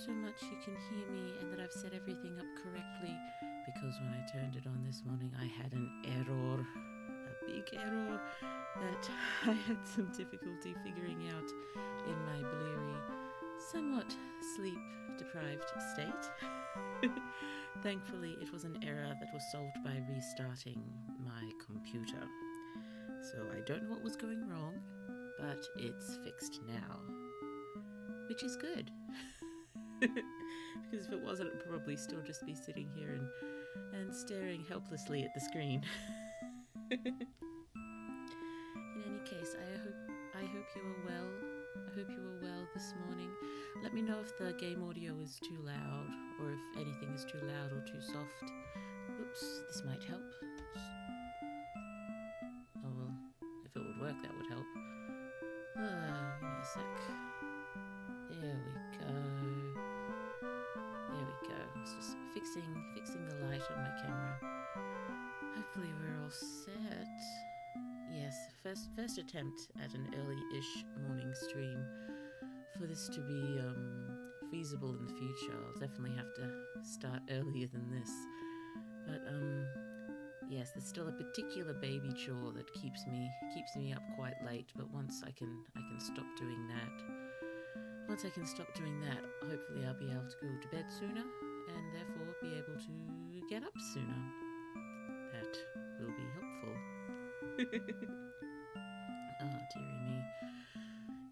so much you can hear me and that I've set everything up correctly, because when I turned it on this morning I had an error, a big error that I had some difficulty figuring out in my bleary, somewhat sleep-deprived state. Thankfully it was an error that was solved by restarting my computer. So I don't know what was going wrong, but it's fixed now, which is good. Because if it wasn't, I'd probably still just be sitting here and staring helplessly at the screen. In any case, I hope you are well. I hope you are well this morning. Let me know if the game audio is too loud, or if anything is too loud or too soft. Oops, this might help. Oh well, if it would work, that would help. Give me a sec. There we go. There we go. It's just fixing the light on my camera. Hopefully we're all set. Yes, first attempt at an early-ish morning stream. For this to be feasible in the future, I'll definitely have to start earlier than this. But yes, there's still a particular baby chore that keeps me up quite late. But once I can stop doing that, hopefully I'll be able to go to bed sooner, and therefore be able to get up sooner. That will be helpful. Oh, dearie me.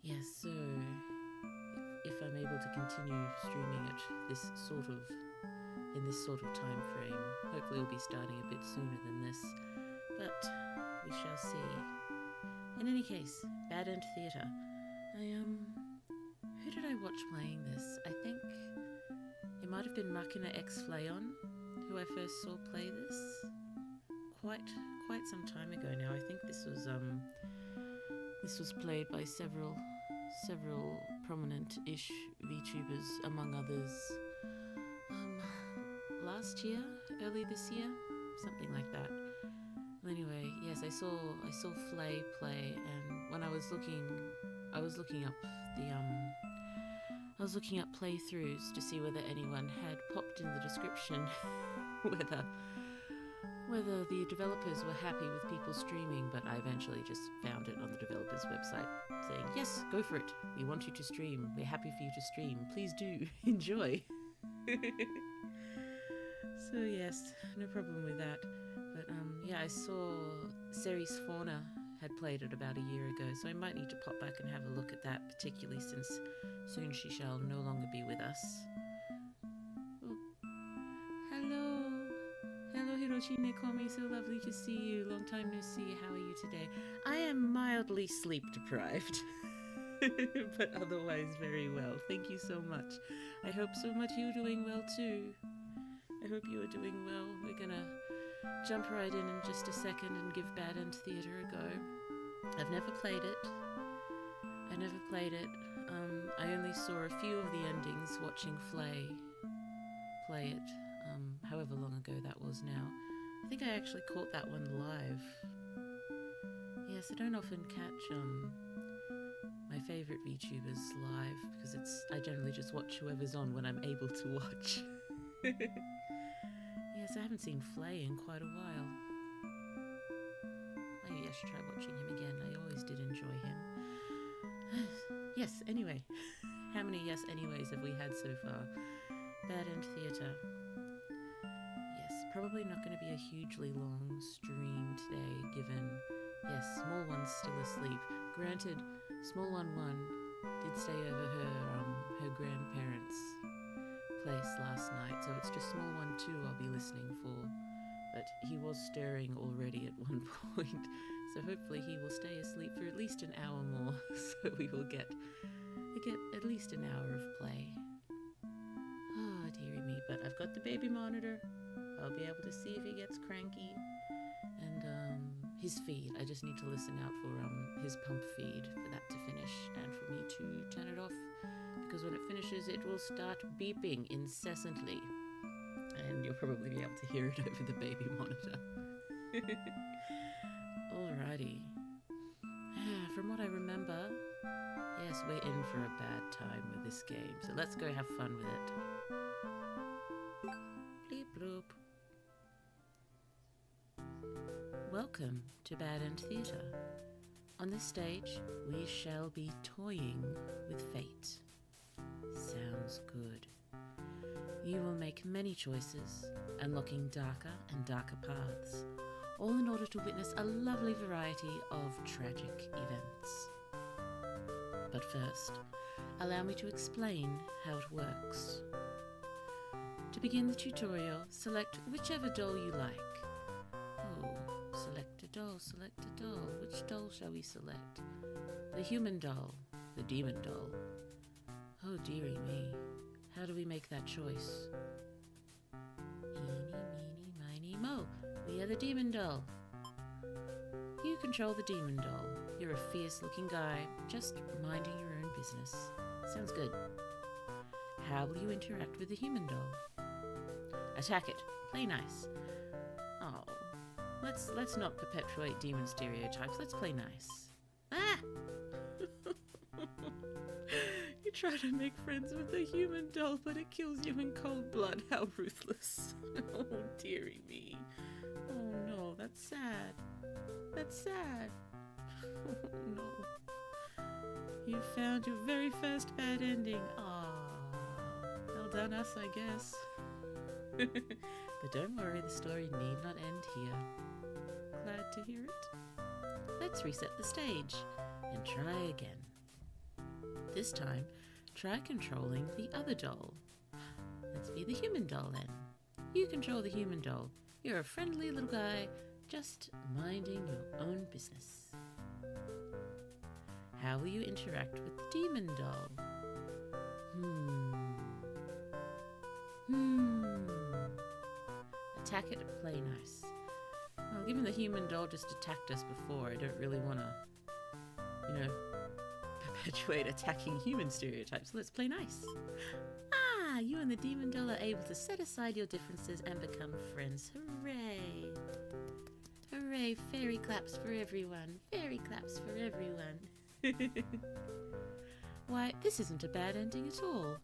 Yes, so if I'm able to continue streaming at in this sort of time frame, hopefully we'll be starting a bit sooner than this, but we shall see. In any case, Bad End Theatre. Who did I watch playing this? I think it might have been Machina X Flayon, who I first saw play this quite some time ago now. I think this was played by several prominent-ish VTubers, among others. Last year, early this year, something like that. Well, anyway, yes, I saw Flay play, and when I was looking up playthroughs to see whether anyone had popped in the description whether the developers were happy with people streaming, but I eventually just found it on the developers' website saying, yes, go for it. We want you to stream. We're happy for you to stream. Please do. Enjoy. So yes, no problem with that. But yeah, I saw Ceres Fauna had played it about a year ago, so I might need to pop back and have a look at that, particularly since soon she shall no longer be with us. Oh. Hello Hiroshi Nekomi, so lovely to see you. Long time no see. How are you today? I am mildly sleep deprived, but otherwise very well. Thank you so much. I hope so much you're doing well too. I hope you are doing well. We're gonna jump right in just a second and give Bad End Theatre a go. I've never played it. I only saw a few of the endings watching Flay play it, however long ago that was now. I think I actually caught that one live. Yes, I don't often catch my favourite VTubers live, because I generally just watch whoever's on when I'm able to watch. Yes, I haven't seen Flay in quite a while. Maybe I should try watching him again. I always did enjoy him. Yes, anyway. How many yes anyways have we had so far? Bad End Theatre. Yes, probably not going to be a hugely long stream today, given, yes, Small One's still asleep. Granted, Small One did stay over her grandparents' place last night, so it's just Small One 2 I'll be listening for. But he was stirring already at one point, so hopefully he will stay asleep for at least an hour more, so we will get at least an hour of play. Oh, dearie me, but I've got the baby monitor. I'll be able to see if he gets cranky. And his feed, I just need to listen out for his pump feed for that to finish, and for me to turn it off, because when it finishes it will start beeping incessantly, and you'll probably be able to hear it over the baby monitor. Alrighty. From what I remember, Yes, we're in for a bad time with this game, so let's go have fun with it. Bleep bloop. Welcome to Bad End Theatre. On this stage, we shall be toying with fate. Sounds good. You will make many choices, unlocking darker and darker paths, all in order to witness a lovely variety of tragic events. But first, allow me to explain how it works. To begin the tutorial, select whichever doll you like. Oh, select a doll, select a doll. Which doll shall we select? The human doll, the demon doll. Oh dearie me, how do we make that choice? Eeny, meeny, miny, mo. We are the demon doll. You control the demon doll. You're a fierce-looking guy, just minding your own business. Sounds good. How will you interact with the human doll? Attack it. Play nice. Oh, let's not perpetuate demon stereotypes. Let's play nice. Ah! You try to make friends with the human doll, but it kills you in cold blood. How ruthless. Oh, dearie me. Oh no, that's sad. That's sad. Oh no. You found your very first bad ending. Ah, well done us, I guess. But don't worry, the story need not end here. Glad to hear it. Let's reset the stage and try again. This time, try controlling the other doll. Let's be the human doll then. You control the human doll. You're a friendly little guy, just minding your own business. How will you interact with the demon doll? Attack it, play nice. Well, given the human doll just attacked us before, I don't really want to, perpetuate attacking human stereotypes. So let's play nice. Ah, you and the demon doll are able to set aside your differences and become friends. Hooray! Hooray, fairy claps for everyone. Fairy claps for everyone. Why, this isn't a bad ending at all.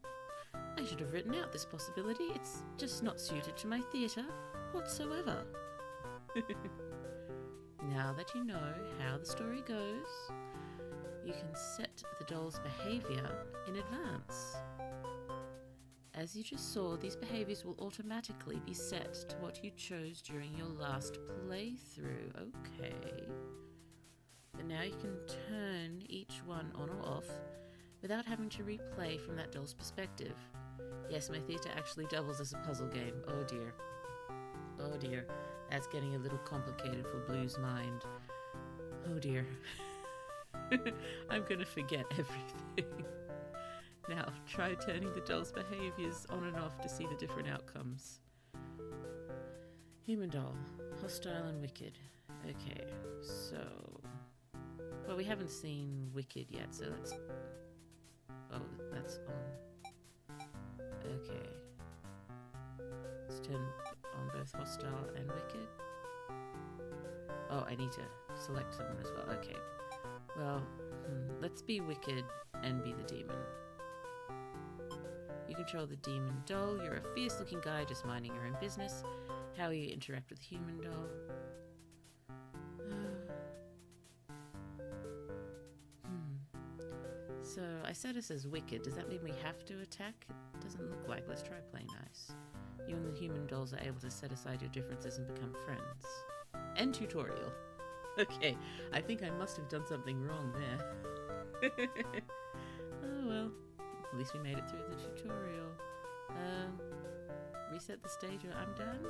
I should have written out this possibility. It's just not suited to my theatre whatsoever. Now that you know how the story goes, you can set the doll's behaviour in advance. As you just saw, these behaviours will automatically be set to what you chose during your last playthrough. Okay. But now you can turn each one on or off without having to replay from that doll's perspective. Yes, my theatre actually doubles as a puzzle game. Oh dear. Oh dear. That's getting a little complicated for Blue's mind. Oh dear. I'm going to forget everything. Now, try turning the doll's behaviours on and off to see the different outcomes. Human doll. Hostile and wicked. Okay, so... Well, we haven't seen wicked yet, so let's... Oh, that's on. Okay. Let's turn on both hostile and wicked. Oh, I need to select someone as well. Okay. Well, let's be wicked and be the demon. You control the demon doll. You're a fierce-looking guy just minding your own business. How you interact with the human doll. So I set us as wicked. Does that mean we have to attack? It doesn't look like. Let's try play nice. You and the human dolls are able to set aside your differences and become friends. End tutorial. Okay, I think I must have done something wrong there. Oh well, at least we made it through the tutorial. Reset the stage or I'm done?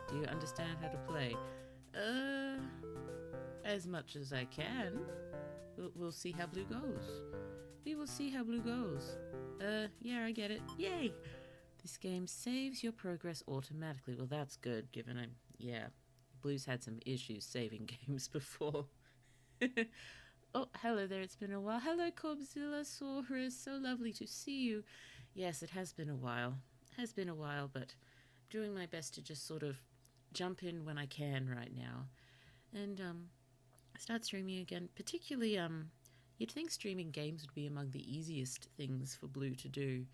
Do you understand how to play? As much as I can. We'll see how Blue goes. We will see how Blue goes. Yeah, I get it. Yay! This game saves your progress automatically. Well, that's good, given Blue's had some issues saving games before. Oh, hello there, it's been a while. Hello, Corbzillasaurus, so lovely to see you. Yes, it has been a while. It has been a while, but I'm doing my best to just sort of jump in when I can right now. And, start streaming again, particularly, You'd think streaming games would be among the easiest things for Blue to do,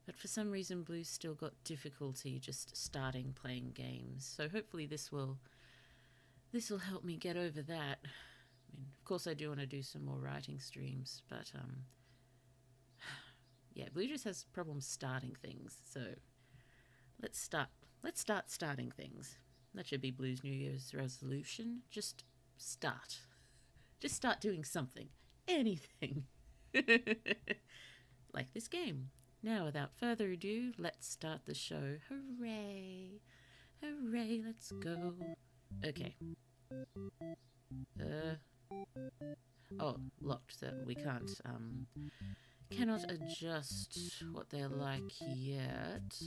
but for some reason Blue's still got difficulty just starting playing games. So hopefully this will help me get over that. I mean, of course I do want to do some more writing streams, but yeah, Blue just has problems starting things. So let's start starting things. That should be Blue's New Year's resolution. Just start doing something. Anything. Like this game. Now, without further ado, let's start the show. Hooray! Hooray, let's go. Okay. Oh, locked. So we cannot adjust what they're like yet.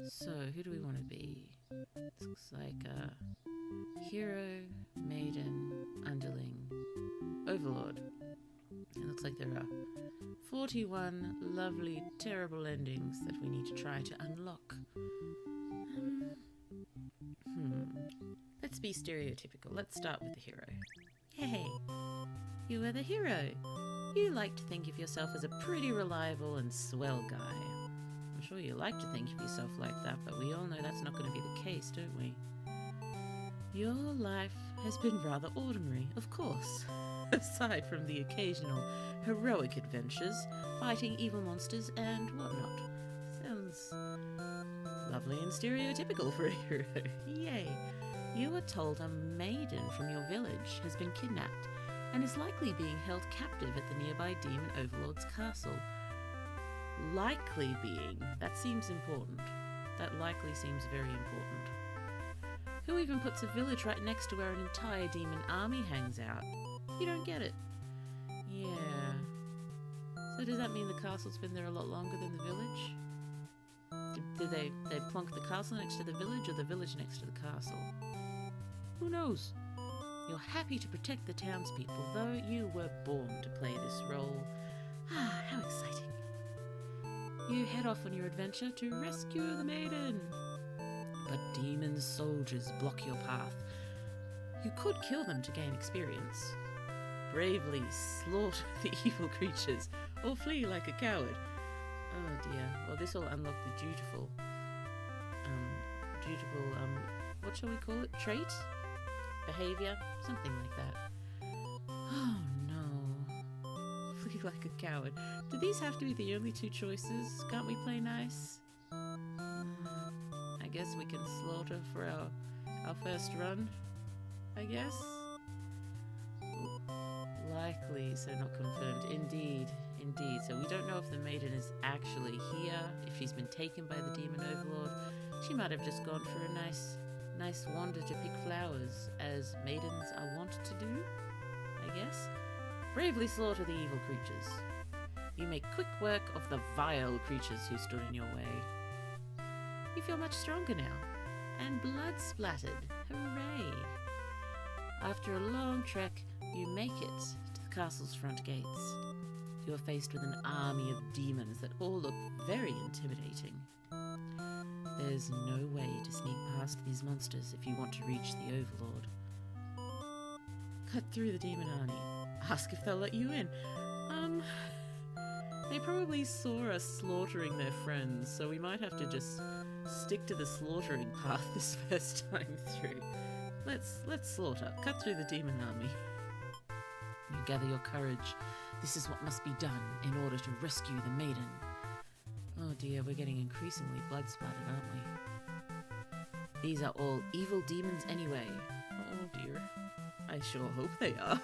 So, who do we want to be? This looks like hero, maiden, underling, overlord. It looks like there are 41 lovely, terrible endings that we need to try to unlock. Let's be stereotypical. Let's start with the hero. Hey, you are the hero. You like to think of yourself as a pretty reliable and swell guy. I'm sure you like to think of yourself like that, but we all know that's not going to be the case, don't we? Your life has been rather ordinary, of course. Aside from the occasional heroic adventures, fighting evil monsters and whatnot. Sounds lovely and stereotypical for a hero. Yay! You were told a maiden from your village has been kidnapped and is likely being held captive at the nearby Demon Overlord's castle. Likely being. That seems important. That likely seems very important. Who even puts a village right next to where an entire demon army hangs out? You don't get it. Yeah. So does that mean the castle's been there a lot longer than the village? Did they plonk the castle next to the village or the village next to the castle? Who knows? You're happy to protect the townspeople, though you were born to play this role. Ah, how exciting. You head off on your adventure to rescue the maiden. But demon soldiers block your path. You could kill them to gain experience. Bravely slaughter the evil creatures, or flee like a coward. Oh dear. Well, this will unlock the dutiful, what shall we call it? Trait? Behavior? Something like that. Oh no. Flee like a coward. Do these have to be the only two choices? Can't we play nice? I guess we can slaughter for our first run, I guess. Likely, so not confirmed. Indeed. So we don't know if the maiden is actually here, if she's been taken by the Demon Overlord. She might have just gone for a nice wander to pick flowers, as maidens are wont to do, I guess. Bravely slaughter the evil creatures. You make quick work of the vile creatures who stood in your way. You feel much stronger now, and blood splattered. Hooray! After a long trek, you make it to the castle's front gates. You are faced with an army of demons that all look very intimidating. There's no way to sneak past these monsters if you want to reach the Overlord. Cut through the demon army. Ask if they'll let you in. They probably saw us slaughtering their friends, so we might have to just stick to the slaughtering path this first time through. Let's slaughter. Cut through the demon army. You gather your courage. This is what must be done in order to rescue the maiden. Oh dear, we're getting increasingly blood-splattered, aren't we? These are all evil demons anyway. Oh dear. I sure hope they are.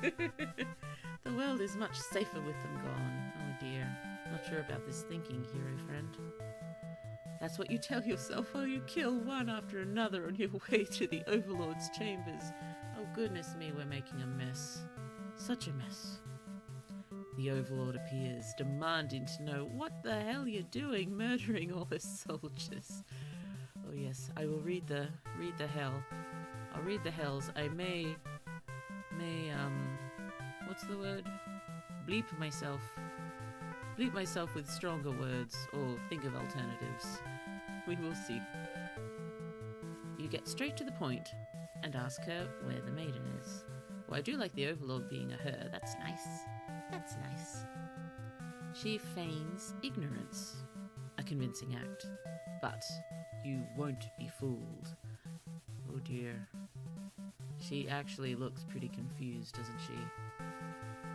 The world is much safer with them gone. Oh dear. Not sure about this thinking, hero friend. That's what you tell yourself while you kill one after another on your way to the Overlord's chambers. Oh goodness me, we're making a mess. Such a mess. The Overlord appears, demanding to know what the hell you're doing murdering all the soldiers. Oh yes, I will read the hell. I'll read the hells. I may what's the word? Bleep myself with stronger words, or think of alternatives. We will see. You get straight to the point and ask her where the maiden is. Well, I do like the Overlord being a her. That's nice. That's nice. She feigns ignorance. A convincing act. But you won't be fooled. Oh dear. She actually looks pretty confused, doesn't she?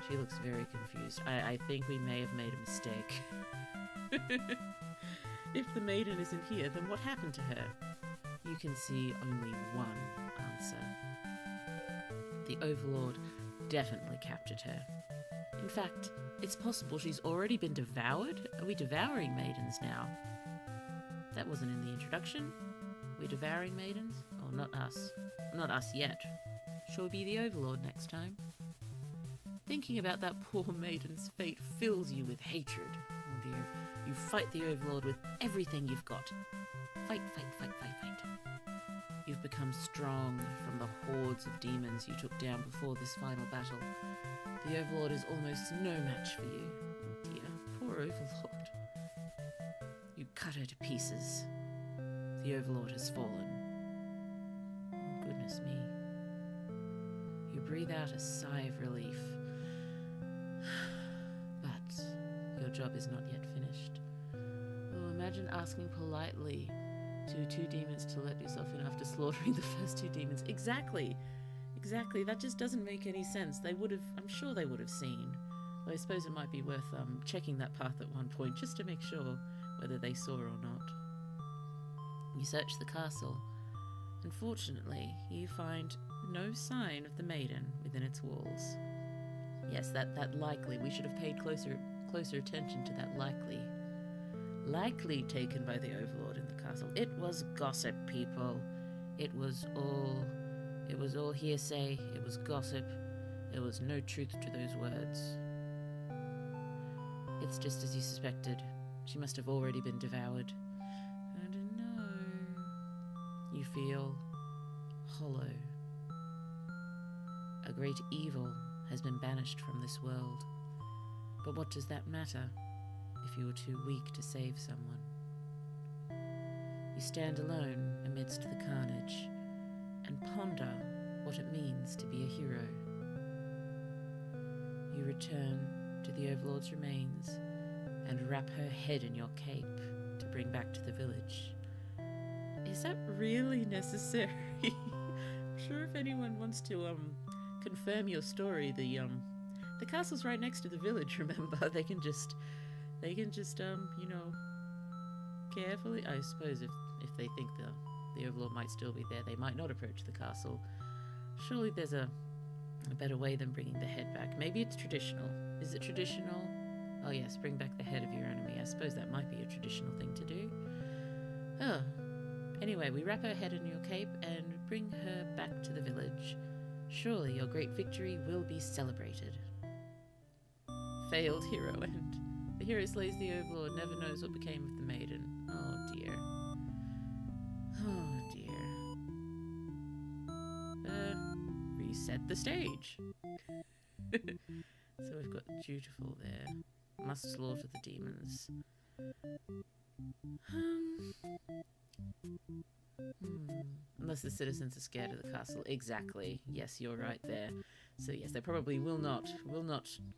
She looks very confused. I think we may have made a mistake. If the maiden isn't here, then what happened to her? You can see only one answer. The Overlord definitely captured her. In fact, it's possible she's already been devoured. Are we devouring maidens now? That wasn't in the introduction. We're devouring maidens? Oh, not us. Not us yet. Shall we be the Overlord next time? Thinking about that poor maiden's fate fills you with hatred. Oh dear. You fight the Overlord with everything you've got. Fight, fight, fight, fight, fight. You've become strong from the hordes of demons you took down before this final battle. The Overlord is almost no match for you. Oh dear, poor Overlord. You cut her to pieces. The Overlord has fallen. Oh goodness me. You breathe out a sigh of relief. But your job is not yet finished. Oh, imagine asking politely to two demons to let yourself in after slaughtering the first two demons. Exactly. Exactly. That just doesn't make any sense. They would have, I'm sure they would have seen. Though I suppose it might be worth checking that path at one point just to make sure whether they saw or not. You search the castle. Unfortunately, you find no sign of the maiden within its walls. Yes, that likely. We should have paid closer attention to that likely. Likely taken by the Overlord in the castle. It was gossip, people. It was all hearsay. It was gossip. There was no truth to those words. It's just as you suspected. She must have already been devoured. And no. You feel hollow. A great evil has been banished from this world. But what does that matter if you were too weak to save someone? You stand alone amidst the carnage and ponder what it means to be a hero. You return to the Overlord's remains and wrap her head in your cape to bring back to the village. Is that really necessary? I'm sure if anyone wants to confirm your story, the castle's right next to the village, remember? They can just carefully, I suppose if they think the Overlord might still be there, they might not approach the castle. Surely there's a better way than bringing the head back. Maybe it's traditional. Is it traditional? Oh yes, bring back the head of your enemy. I suppose that might be a traditional thing to do. Oh. Anyway, we wrap her head in your cape and bring her back to the village. Surely your great victory will be celebrated. Failed hero end. The hero slays the Overlord, never knows what became of the maiden. Oh dear. Oh dear. Reset the stage. So we've got dutiful there. Must slaughter the demons. Unless the citizens are scared of the castle. Exactly. Yes, you're right there. So yes, they probably will not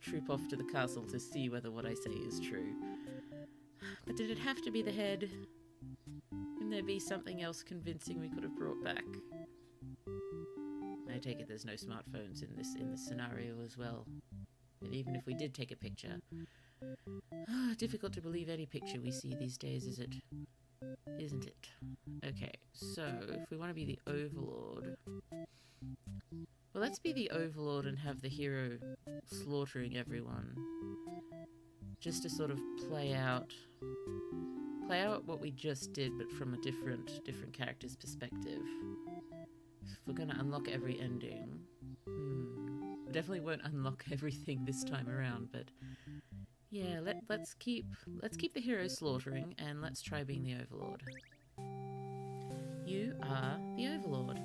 troop off to the castle to see whether what I say is true. But did it have to be the head? Can there be something else convincing we could have brought back? I take it there's no smartphones in this scenario as well. And even if we did take a picture, difficult to believe any picture we see these days, is it? Isn't it? Okay, so if we want to be the Overlord, well, let's be the Overlord and have the hero slaughtering everyone, just to sort of play out what we just did, but from a different character's perspective. If we're going to unlock every ending, we definitely won't unlock everything this time around, but yeah, let's keep the hero slaughtering, and let's try being the Overlord. You are the Overlord.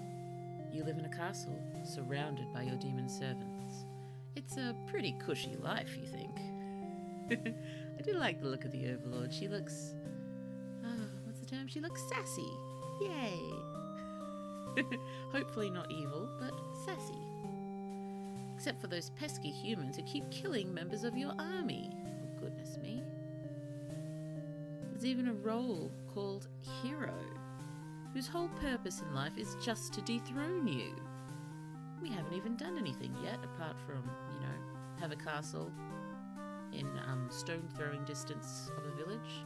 You live in a castle, surrounded by your demon servants. It's a pretty cushy life, you think? I do like the look of the Overlord. She looks... what's the term? She looks sassy. Yay! Hopefully not evil, but sassy. Except for those pesky humans who keep killing members of your army. Oh, goodness me. There's even a role called Hero, whose whole purpose in life is just to dethrone you. We haven't even done anything yet, apart from, you know, have a castle in stone-throwing distance of a village.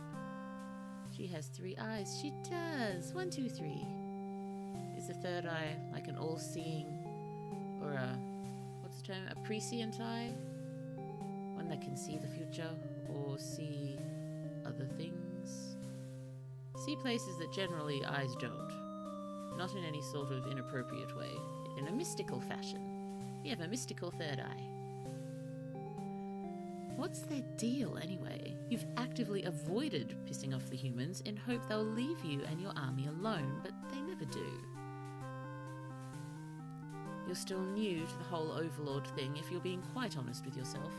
She has 3 eyes. She does. 1, 2, 3. Is the third eye like an all-seeing, or a, what's the term, a prescient eye? One that can see the future or see other things. See places that generally eyes don't. Not in any sort of inappropriate way. In a mystical fashion. You have a mystical third eye. What's their deal anyway? You've actively avoided pissing off the humans in hope they'll leave you and your army alone, but they never do. You're still new to the whole overlord thing if you're being quite honest with yourself.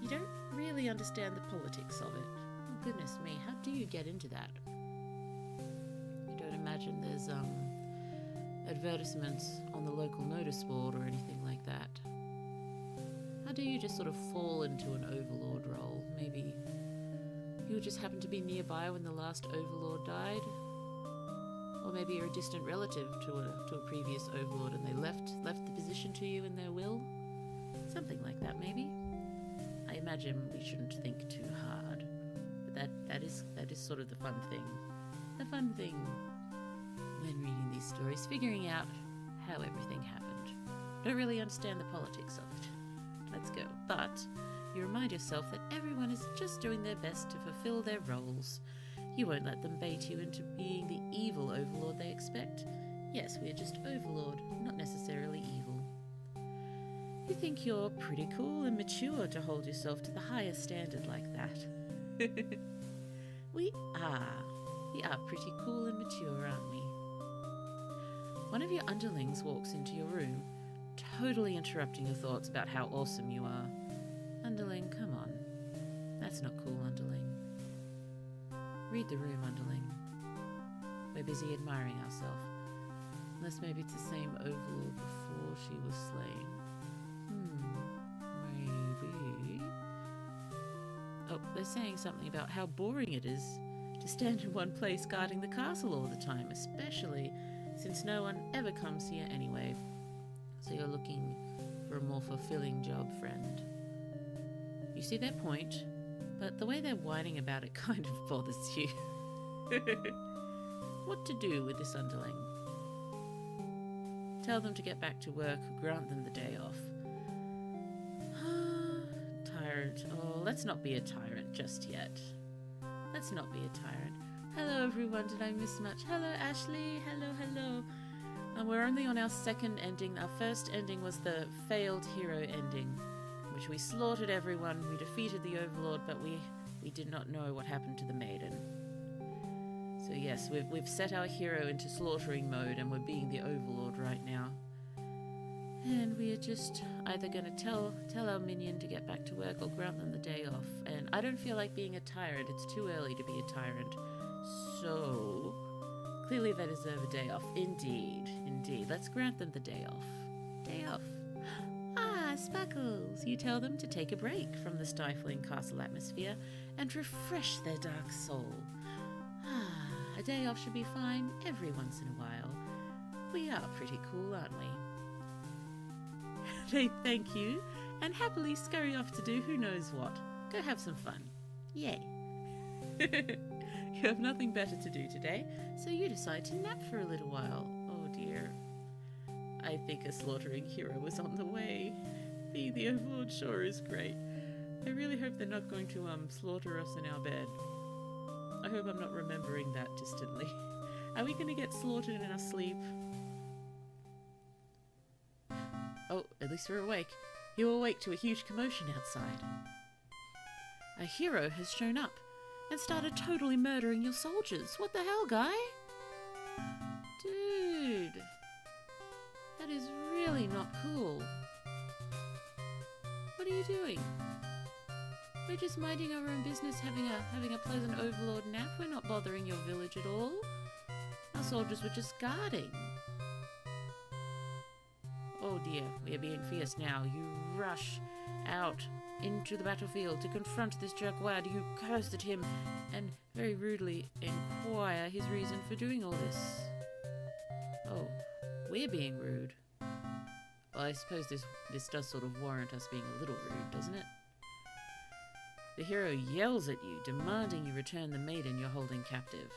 You don't really understand the politics of it. Oh goodness me, how do you get into that? You don't imagine there's advertisements on the local notice board or anything like that. How do you just sort of fall into an overlord role? Maybe you just happened to be nearby when the last overlord died? Or maybe you're a distant relative to a previous overlord and they left the position to you in their will? Something like that, maybe. I imagine we shouldn't think too hard. But that is sort of the fun thing. The fun thing when reading these stories, figuring out how everything happened. Don't really understand the politics of it. Let's go. But you remind yourself that everyone is just doing their best to fulfill their roles. You won't let them bait you into being the evil overlord they expect. Yes, we are just overlord, not necessarily evil. You think you're pretty cool and mature to hold yourself to the highest standard like that. We are pretty cool and mature, aren't we? One of your underlings walks into your room, totally interrupting your thoughts about how awesome you are. Underling, come on. That's not cool, underling. Read the room, underling. We're busy admiring ourselves. Unless maybe it's the same overlord before she was slain. Maybe. Oh, they're saying something about how boring it is to stand in one place guarding the castle all the time, especially since no one ever comes here anyway. So you're looking for a more fulfilling job, friend. You see their point, but the way they're whining about it kind of bothers you. What to do with this underling? Tell them to get back to work, grant them the day off. Tyrant. Oh, let's not be a tyrant just yet. Let's not be a tyrant. Hello everyone, did I miss much? Hello Ashley, hello. We're only on our second ending. Our first ending was the failed hero ending, in which we slaughtered everyone, we defeated the overlord, but we did not know what happened to the maiden. So yes, we've set our hero into slaughtering mode and we're being the overlord right now. And we are just either going to tell our minion to get back to work or grant them the day off. And I don't feel like being a tyrant. It's too early to be a tyrant. So clearly they deserve a day off. Indeed. Let's grant them the day off. Day off. Ah, Sparkles. You tell them to take a break from the stifling castle atmosphere and refresh their dark soul. Ah, a day off should be fine every once in a while. We are pretty cool, aren't we? They thank you and happily scurry off to do who knows what. Go have some fun. Yay. You have nothing better to do today, so you decide to nap for a little while. Oh dear. I think a slaughtering hero is on the way. Being the overlord sure is great. I really hope they're not going to slaughter us in our bed. I hope I'm not remembering that distantly. Are we going to get slaughtered in our sleep? Oh, at least we're awake. You awake to a huge commotion outside. A hero has shown up and started totally murdering your soldiers. What the hell, guy? Dude. That is really not cool. What are you doing? We're just minding our own business, having a pleasant overlord nap. We're not bothering your village at all. Our soldiers were just guarding. Oh, Oh dear, we are being fierce now. You rush out into the battlefield to confront this jerkwad. You curse at him and very rudely inquire his reason for doing all this. Oh, we're being rude. Well, I suppose this does sort of warrant us being a little rude, doesn't it? The hero yells at you, demanding you return the maiden you're holding captive.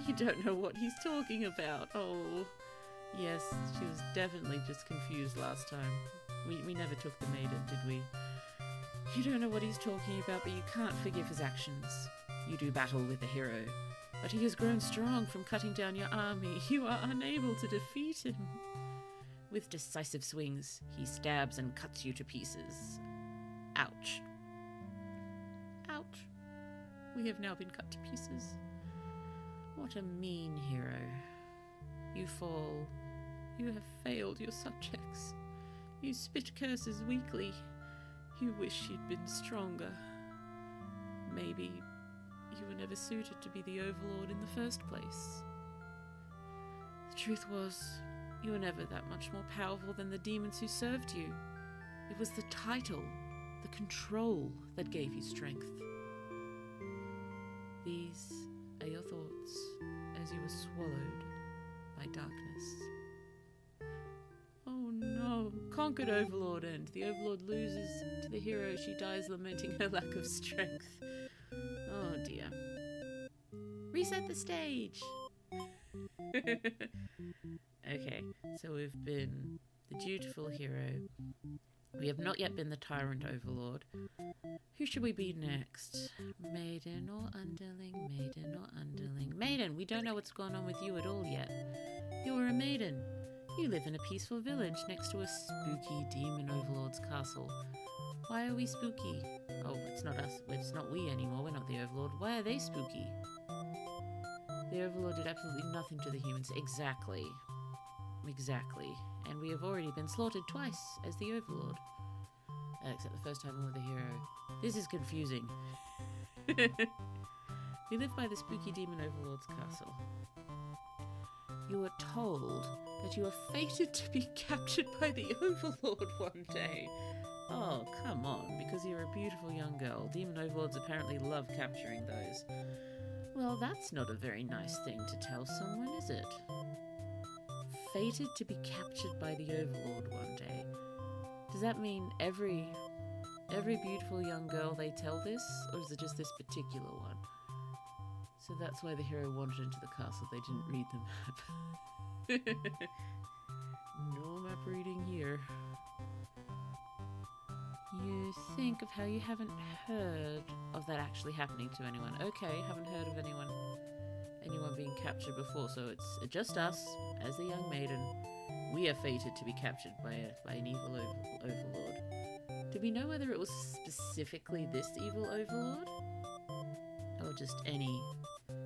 You don't know what he's talking about. Oh, yes, she was definitely just confused last time. We never took the maiden, did we? You don't know what he's talking about, but you can't forgive his actions. You do battle with the hero, but he has grown strong from cutting down your army. You are unable to defeat him. With decisive swings, he stabs and cuts you to pieces. Ouch. Ouch. We have now been cut to pieces. What a mean hero. You fall. You have failed your subjects. You spit curses weakly. You wish you'd been stronger. Maybe you were never suited to be the Overlord in the first place. The truth was, you were never that much more powerful than the demons who served you. It was the title, the control that gave you strength. These are your thoughts as you were swallowed by darkness. Oh no, conquered Overlord end. The Overlord loses to the hero. She dies lamenting her lack of strength. Oh dear. Reset the stage! Okay, so we've been the dutiful hero. We have not yet been the tyrant Overlord. Who should we be next? Maiden or underling? Maiden or underling? Maiden! We don't know what's going on with you at all yet. You're a maiden. You live in a peaceful village next to a spooky demon Overlord's castle. Why are we spooky? Oh, it's not us. It's not we anymore. We're not the Overlord. Why are they spooky? The Overlord did absolutely nothing to the humans. Exactly. Exactly. And we have already been slaughtered twice as the Overlord. Except the first time we were the hero. This is confusing. We live by the spooky demon Overlord's castle. You are told that you are fated to be captured by the Overlord one day. Oh, come on, because you're a beautiful young girl. Demon Overlords apparently love capturing those. Well, that's not a very nice thing to tell someone, is it? Fated to be captured by the Overlord one day. Does that mean every beautiful young girl they tell this, or is it just this particular one? So that's why the hero wandered into the castle. They didn't read the map. No map reading here. You think of how you haven't heard of that actually happening to anyone. Okay, haven't heard of anyone being captured before, so it's just us, as the young maiden. We are fated to be captured by an evil Overlord. Do we know whether it was specifically this evil Overlord? Or just any?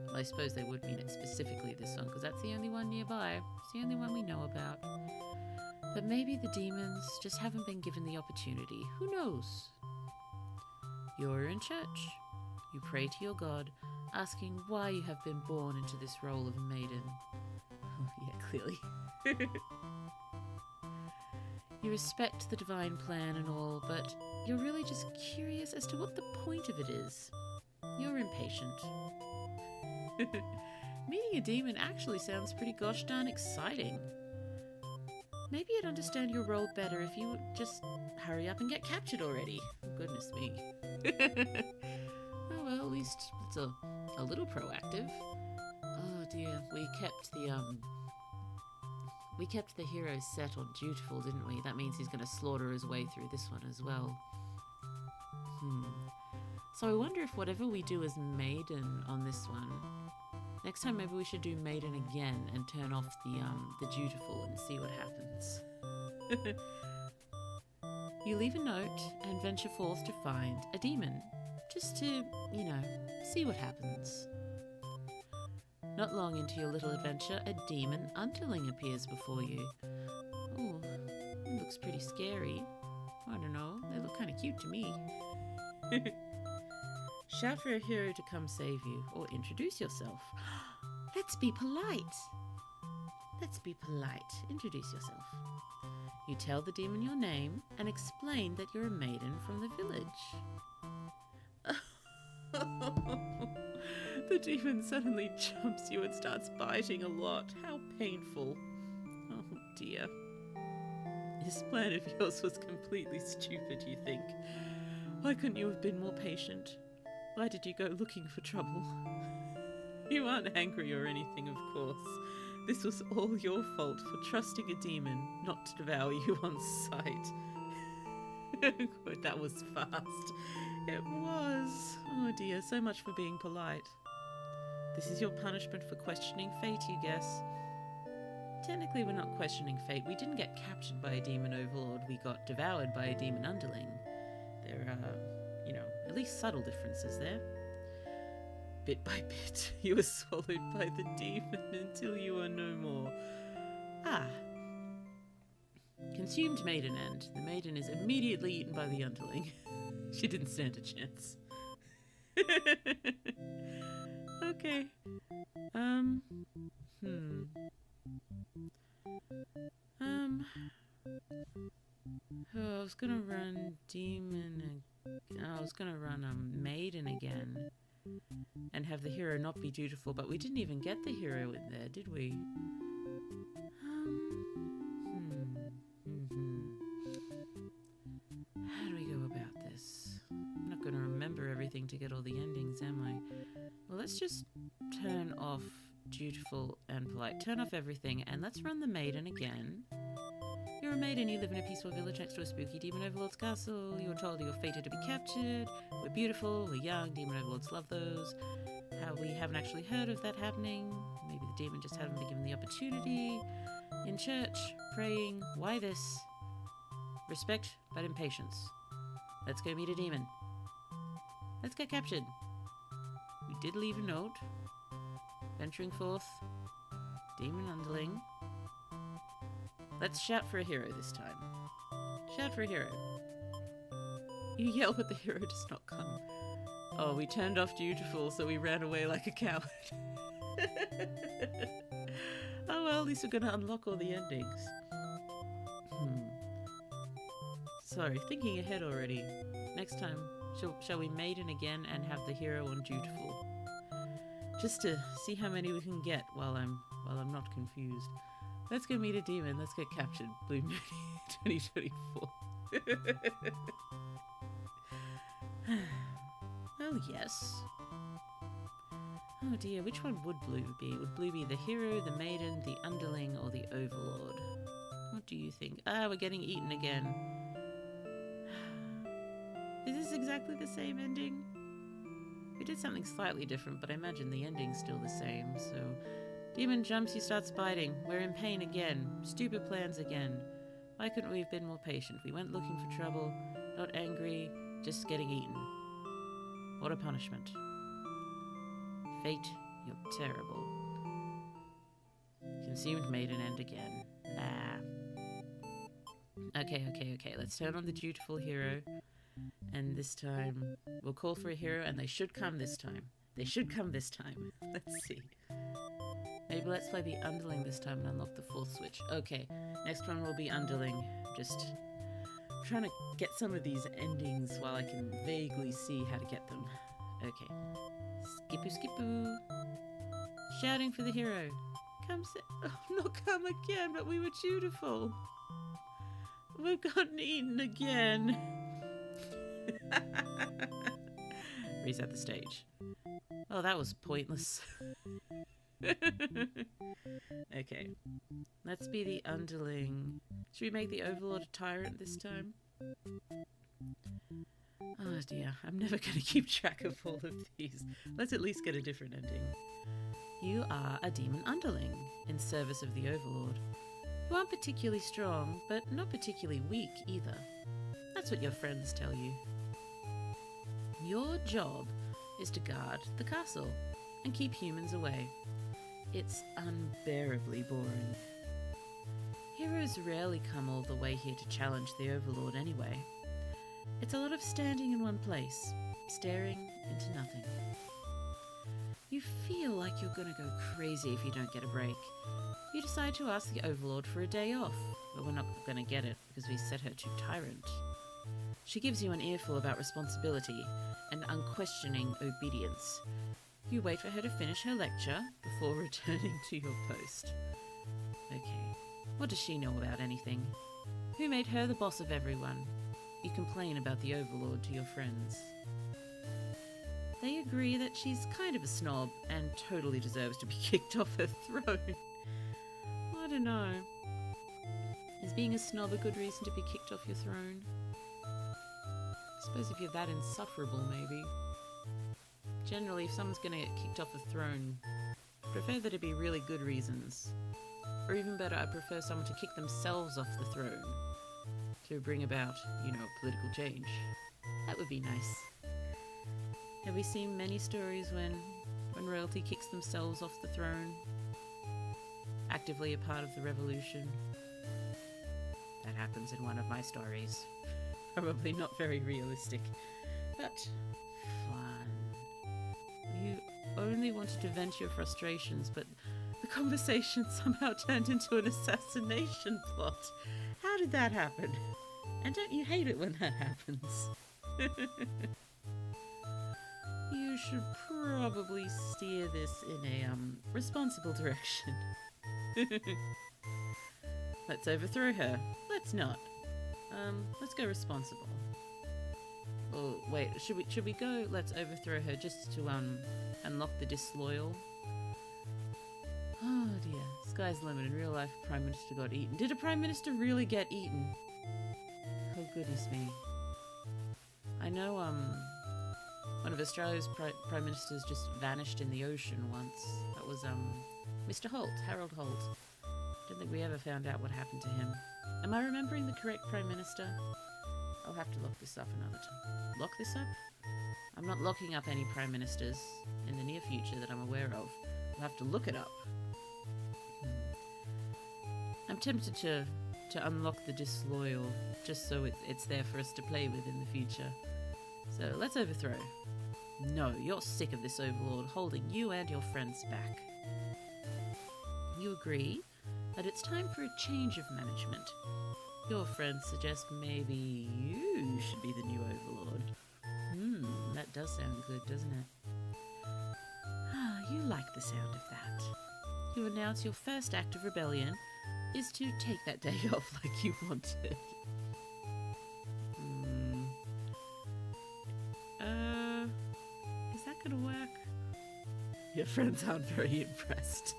Well, I suppose they would mean it specifically this one, because that's the only one nearby. It's the only one we know about. But maybe the demons just haven't been given the opportunity. Who knows? You're in church. You pray to your God, asking why you have been born into this role of a maiden. Oh, yeah, clearly. You respect the divine plan and all, but you're really just curious as to what the point of it is. You're impatient. Meeting a demon actually sounds pretty gosh darn exciting. Maybe you'd understand your role better if you would just hurry up and get captured already. Oh, goodness me. Oh well, at least it's a little proactive. Oh dear, we kept the hero set on dutiful, didn't we? That means he's going to slaughter his way through this one as well. So I wonder if whatever we do as maiden on this one, next time maybe we should do maiden again and turn off the dutiful and see what happens. You leave a note and venture forth to find a demon, just to, see what happens. Not long into your little adventure, a demon underling appears before you. Oh, it looks pretty scary. I don't know, they look kind of cute to me. Shout for a hero to come save you, or introduce yourself. Let's be polite. Let's be polite. Introduce yourself. You tell the demon your name and explain that you're a maiden from the village. The demon suddenly jumps you and starts biting a lot. How painful. Oh dear. This plan of yours was completely stupid, you think. Why couldn't you have been more patient? Why did you go looking for trouble? You aren't angry or anything, of course. This was all your fault for trusting a demon not to devour you on sight. God, that was fast. It was. Oh dear, so much for being polite. This is your punishment for questioning fate, you guess? Technically, we're not questioning fate. We didn't get captured by a demon overlord. We got devoured by a demon underling. There are, at least subtle differences there. Bit by bit, you were swallowed by the demon until you were no more. Ah. Consumed maiden end. The maiden is immediately eaten by the underling. She didn't stand a chance. Okay. I was gonna run demon. I was gonna run maiden again, and have the hero not be dutiful. But we didn't even get the hero in there, did we? How do we go about this? I'm not gonna remember everything to get all the endings, am I? Well, let's just turn off dutiful and polite. Turn off everything, and let's run the maiden again. You're a maiden, you live in a peaceful village next to a spooky demon overlord's castle. You're told you're fated to be captured. We're beautiful, we're young, demon overlords love those. We haven't actually heard of that happening. Maybe the demon just hadn't been given the opportunity. In church, praying, why this? Respect, but impatience. Let's go meet a demon. Let's get captured. We did leave a note. Venturing forth. Demon underling. Let's shout for a hero this time. Shout for a hero. You yell, but the hero does not come. Oh, we turned off dutiful, so we ran away like a coward. Oh well, at least we're gonna unlock all the endings. Sorry, thinking ahead already. Next time, shall we maiden again and have the hero on dutiful? Just to see how many we can get while I'm not confused. Let's go meet a demon. Let's get captured. Blue Moon 2024. Oh, yes. Oh dear, which one would Blue be? Would Blue be the hero, the maiden, the underling, or the overlord? What do you think? Ah, we're getting eaten again. Is this exactly the same ending? We did something slightly different, but I imagine the ending's still the same, so... Demon jumps, he starts biting. We're in pain again. Stupid plans again. Why couldn't we have been more patient? We went looking for trouble, not angry, just getting eaten. What a punishment. Fate, you're terrible. Consumed maiden end again. Okay. Let's turn on the dutiful hero. And this time, we'll call for a hero, and they should come this time. Let's see. Maybe let's play the underling this time and unlock the fourth switch. Okay, next one will be underling. Just trying to get some of these endings while I can vaguely see how to get them. Okay. Skipoo. Shouting for the hero. Come not come again, but we were dutiful. We've gotten eaten again. Reset the stage. Oh, that was pointless. Okay. Let's be the underling. Should we make the overlord a tyrant this time? Oh dear, I'm never going to keep track of all of these. Let's at least get a different ending. You are a demon underling, in service of the overlord. You aren't particularly strong, but not particularly weak either. That's what your friends tell you. Your job is to guard the castle and keep humans away. It's unbearably boring. Heroes rarely come all the way here to challenge the overlord anyway. It's a lot of standing in one place, staring into nothing. You You feel like you're gonna go crazy if you don't get a break. You decide to ask the Overlord for a day off, but we're not gonna get it because we set her to tyrant. She gives you an earful about responsibility and unquestioning obedience. You wait for her to finish her lecture before returning to your post. Okay, what does she know about anything? Who made her the boss of everyone? You complain about the Overlord to your friends. They agree that she's kind of a snob and totally deserves to be kicked off her throne. I don't know. Is being a snob a good reason to be kicked off your throne? I suppose if you're that insufferable, maybe. Generally, if someone's going to get kicked off a throne, I prefer there to be really good reasons. Or even better, I prefer someone to kick themselves off the throne to bring about, political change. That would be nice. Have we seen many stories when royalty kicks themselves off the throne? Actively a part of the revolution? That happens in one of my stories. Probably not very realistic, but fun. You only wanted to vent your frustrations, but the conversation somehow turned into an assassination plot. How did that happen? And don't you hate it when that happens? You should probably steer this in a responsible direction. Let's overthrow her. Let's not. Let's go responsible. Oh, wait, should we go let's overthrow her just to unlock the disloyal? Oh dear, sky's the limit. In real life, Prime Minister got eaten. Did a Prime Minister really get eaten? Oh goodness me. I know one of Australia's Prime Ministers just vanished in the ocean once. That was Mr. Holt, Harold Holt. Don't think we ever found out what happened to him. Am I remembering the correct Prime Minister? I'll have to look this up another time. Lock this up? I'm not locking up any Prime Ministers in the near future that I'm aware of. I'll have to look it up. I'm tempted to unlock the disloyal just so it's there for us to play with in the future. So let's overthrow. No, you're sick of this Overlord holding you and your friends back. You agree that it's time for a change of management. Your friends suggest maybe you should be the new Overlord. That does sound good, doesn't it? You like the sound of that. You announce your first act of rebellion is to take that day off like you wanted. Is that gonna work? Your friends aren't very impressed.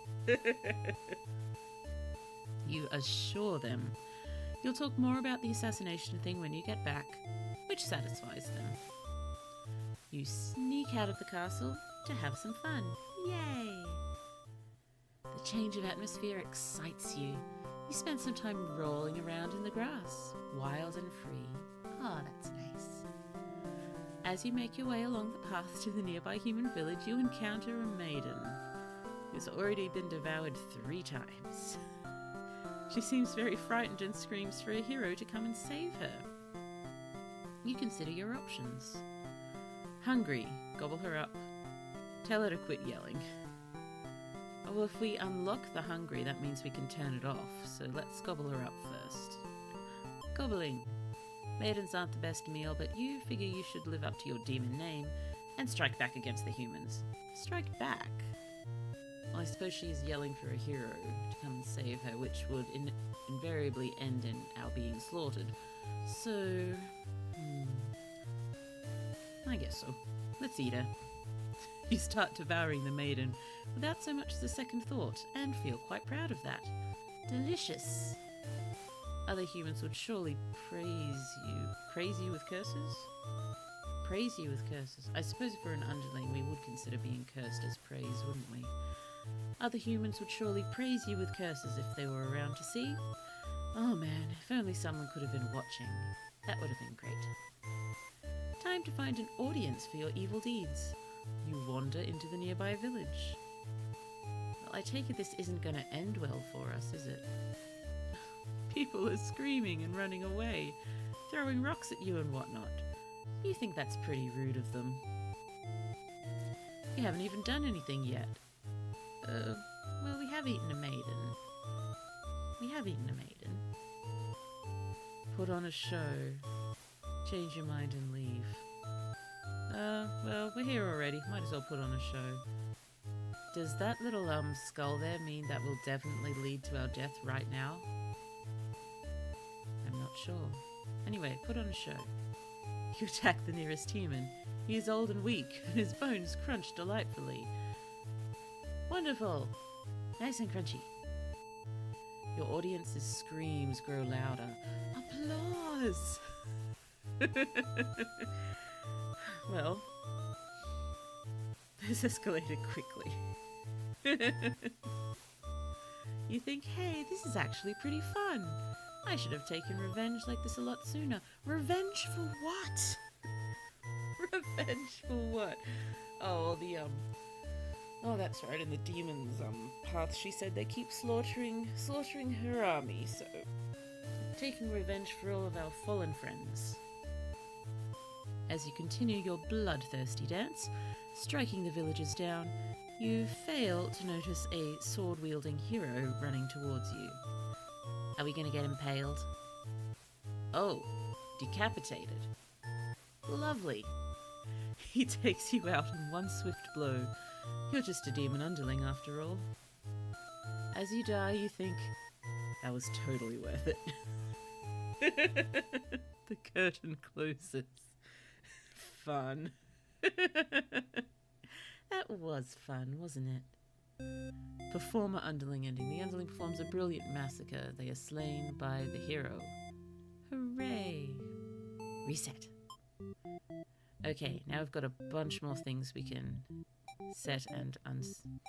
You assure them you'll talk more about the assassination thing when you get back, which satisfies them. You sneak out of the castle to have some fun. Yay! The change of atmosphere excites you. You spend some time rolling around in the grass, wild and free. Oh, that's nice. As you make your way along the path to the nearby human village, you encounter a maiden who's already been devoured 3 times. She seems very frightened and screams for a hero to come and save her. You consider your options. Hungry, gobble her up. Tell her to quit yelling. Well, if we unlock the hungry, that means we can turn it off, so let's gobble her up first. Gobbling. Maidens aren't the best meal, but you figure you should live up to your demon name and strike back against the humans. Strike back? Well, I suppose she's yelling for a hero to come and save her, which would invariably end in our being slaughtered. So, I guess so. Let's eat her. You start devouring the maiden without so much as a second thought, and feel quite proud of that. Delicious. Other humans would surely praise you. Praise you with curses? Praise you with curses. I suppose if we're an underling, we would consider being cursed as praise, wouldn't we? Other humans would surely praise you with curses if they were around to see. Oh man, if only someone could have been watching. That would have been great. Time to find an audience for your evil deeds. You wander into the nearby village. Well, I take it this isn't going to end well for us, is it? People are screaming and running away, throwing rocks at you and whatnot. You think that's pretty rude of them. We haven't even done anything yet. Well, we have eaten a maiden. Put on a show. Change your mind and leave. Well, we're here already. Might as well put on a show. Does that little, skull there mean that will definitely lead to our death right now? I'm not sure. Anyway, put on a show. You attack the nearest human. He is old and weak, and his bones crunch delightfully. Wonderful! Nice and crunchy. Your audience's screams grow louder. Applause! Well, this escalated quickly. You think, hey, this is actually pretty fun. I should have taken revenge like this a lot sooner. Revenge for what? Revenge for what? Oh, oh, that's right, in the demon's, path, she said they keep slaughtering her army, so... Taking revenge for all of our fallen friends. As you continue your bloodthirsty dance, striking the villagers down, you fail to notice a sword-wielding hero running towards you. Are we gonna get impaled? Oh, decapitated. Lovely. He takes you out in one swift blow. You're just a demon underling after all. As you die, you think, that was totally worth it. The curtain closes. Fun. That was fun, wasn't it? Performer underling ending. The underling performs a brilliant massacre. They are slain by the hero. Hooray! Reset. Okay, now we've got a bunch more things we can set and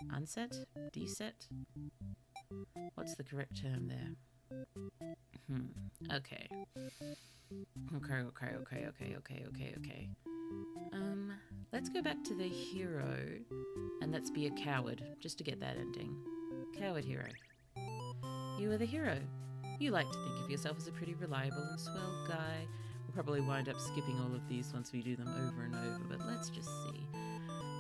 unset? Deset? What's the correct term there? Okay. Okay. Let's go back to the hero and let's be a coward, just to get that ending. Coward hero. You are the hero. You like to think of yourself as a pretty reliable and swell guy. We'll probably wind up skipping all of these once we do them over and over, but let's just see.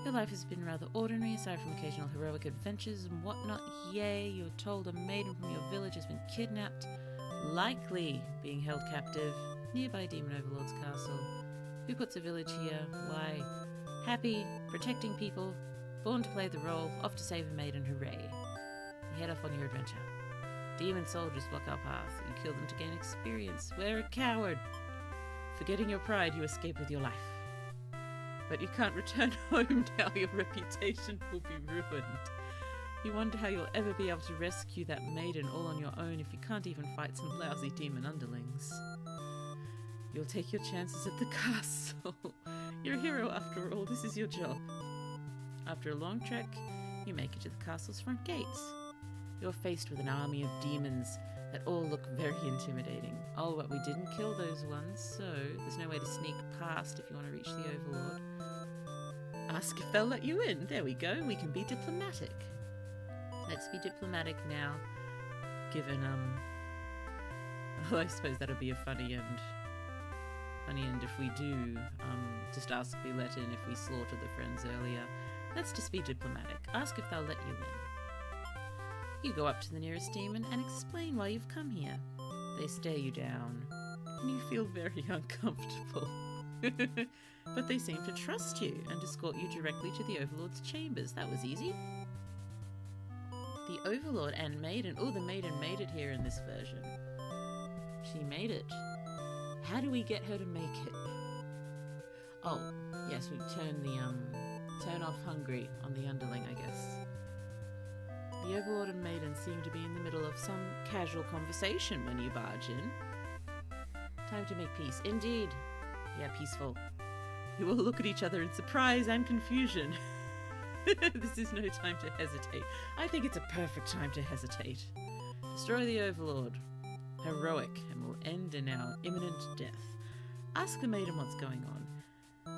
Your life has been rather ordinary, aside from occasional heroic adventures and whatnot. Yay, you're told a maiden from your village has been kidnapped, likely being held captive, nearby Demon Overlord's castle. Who puts a village here? Why? Happy, protecting people, born to play the role, off to save a maiden, hooray. You head off on your adventure. Demon soldiers block our path. You kill them to gain experience. We're a coward. Forgetting your pride, you escape with your life. But you can't return home now, your reputation will be ruined. You wonder how you'll ever be able to rescue that maiden all on your own if you can't even fight some lousy demon underlings. You'll take your chances at the castle. You're a hero after all, this is your job. After a long trek, you make it to the castle's front gates. You're faced with an army of demons that all look very intimidating. Oh, but we didn't kill those ones, so there's no way to sneak past if you want to reach the Overlord. Ask if they'll let you in. There we go, we can be diplomatic. Let's be diplomatic now, given, well, I suppose that'll be a funny end. Funny end if we do, just ask to be let in if we slaughtered the friends earlier. Let's just be diplomatic. Ask if they'll let you in. You go up to the nearest demon and explain why you've come here. They stare you down, and you feel very uncomfortable. But they seem to trust you and escort you directly to the Overlord's chambers. That was easy. The Overlord and Maiden. Oh, the Maiden made it here in this version. She made it. How do we get her to make it? Oh, yes, we turn off hungry on the underling, I guess. The Overlord and Maiden seem to be in the middle of some casual conversation when you barge in. Time to make peace. Indeed. Yeah, peaceful. You all look at each other in surprise and confusion. This is no time to hesitate. I think it's a perfect time to hesitate. Destroy the Overlord. Heroic, and will end in our imminent death. Ask the maiden what's going on.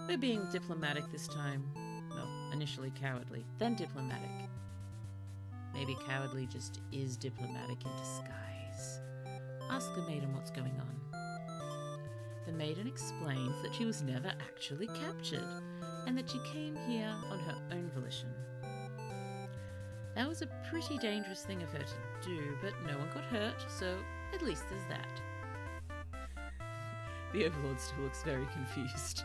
We're being diplomatic this time. Well, initially cowardly, then diplomatic. Maybe cowardly just is diplomatic in disguise. Ask the maiden what's going on. The maiden explains that she was never actually captured and that she came here on her own volition. That was a pretty dangerous thing of her to do, but no one got hurt, so at least there's that. The Overlord still looks very confused.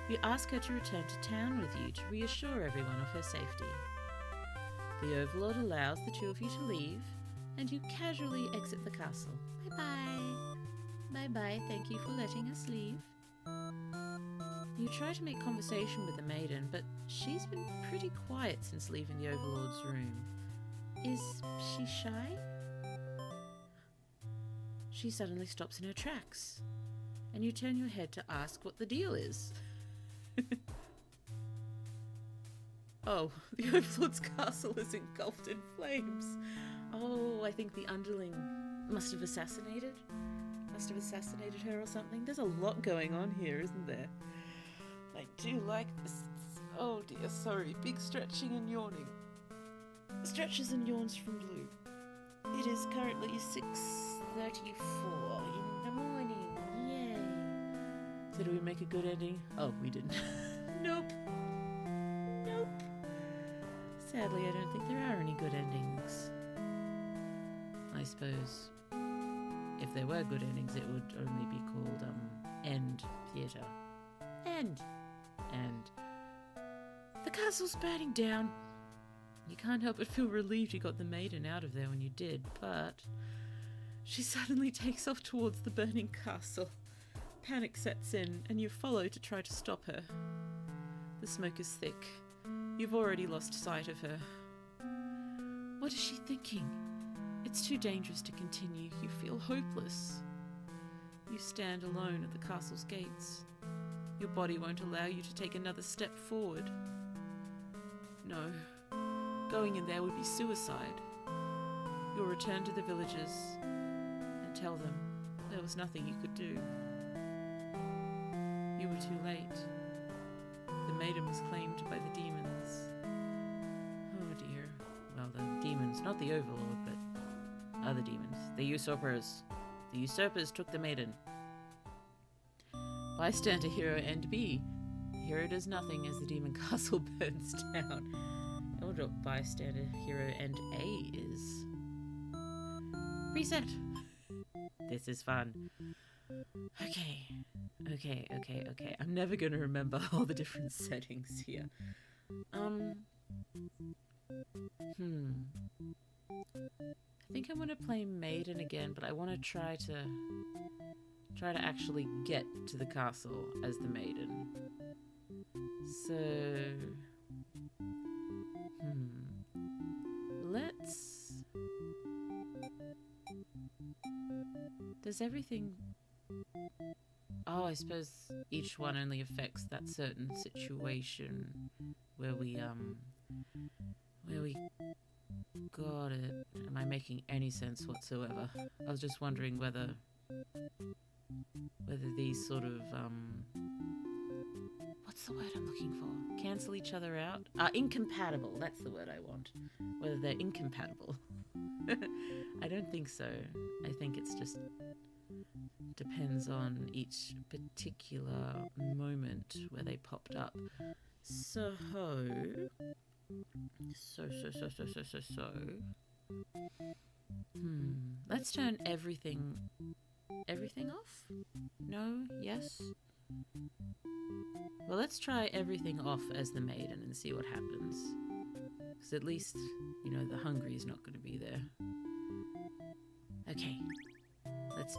You ask her to return to town with you to reassure everyone of her safety. The Overlord allows the two of you to leave, and you casually exit the castle. Bye-bye. Bye-bye, thank you for letting us leave. You try to make conversation with the maiden, but she's been pretty quiet since leaving the Overlord's room. Is she shy? She suddenly stops in her tracks, and you turn your head to ask what the deal is. Oh, the Overlord's castle is engulfed in flames. Oh, I think the underling must have assassinated her or something. There's a lot going on here, isn't there? I do like this. Oh dear, sorry. Big stretching and yawning. Stretches and yawns from Blue. It is currently 6:34 in the morning. Yay. So do we make a good ending? Oh, we didn't. Nope. Sadly, I don't think there are any good endings. I suppose if there were good endings, it would only be called End Theatre. End. The castle's burning down. You can't help but feel relieved you got the maiden out of there when you did, but she suddenly takes off towards the burning castle. Panic sets in, and you follow to try to stop her. The smoke is thick. You've already lost sight of her. What is she thinking? It's too dangerous to continue. You feel hopeless. You stand alone at the castle's gates. Your body won't allow you to take another step forward. No, going in there would be suicide. You'll return to the villagers and tell them there was nothing you could do. You were too late. The maiden was claimed by the demons. Oh dear. Well, the demons, not the Overlord, but other demons. The usurpers. The usurpers took the maiden. Bystander hero End B. Hero does nothing as the demon castle burns down. I wonder what bystander hero End A is. Reset. This is fun. Okay. I'm never going to remember all the different settings here. I think I'm going to play Maiden again, but I want to try to actually get to the castle as the Maiden. So, let's... Does everything... Oh, I suppose each one only affects that certain situation where we got it. Am I making any sense whatsoever? I was just wondering whether these sort of, what's the word I'm looking for? Cancel each other out? Incompatible, that's the word I want. Whether they're incompatible. I don't think so. I think it's just depends on each particular moment where they popped up. So let's turn everything off? No? Yes? Well, let's try everything off as the maiden and see what happens. Because at least, you know, the hungry is not going to be there. Okay. Let's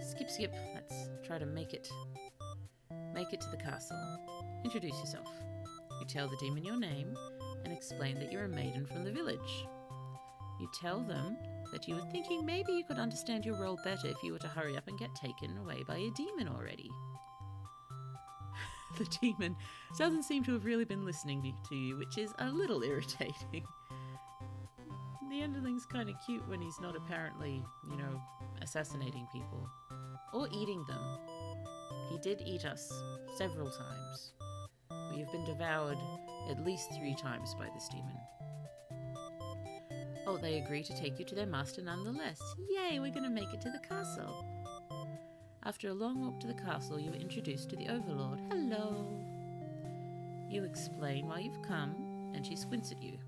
skip. Let's try to make it to the castle. Introduce yourself. You tell the demon your name and explain that you're a maiden from the village. You tell them that you were thinking maybe you could understand your role better if you were to hurry up and get taken away by a demon already. The demon doesn't seem to have really been listening to you, which is a little irritating. The underling's kind of cute when he's not apparently, you know, assassinating people. Or eating them. He did eat us several times. We have been devoured at least 3 times by this demon. Oh, they agree to take you to their master nonetheless. Yay, we're going to make it to the castle. After a long walk to the castle, you are introduced to the Overlord. Hello! You explain why you've come, and she squints at you.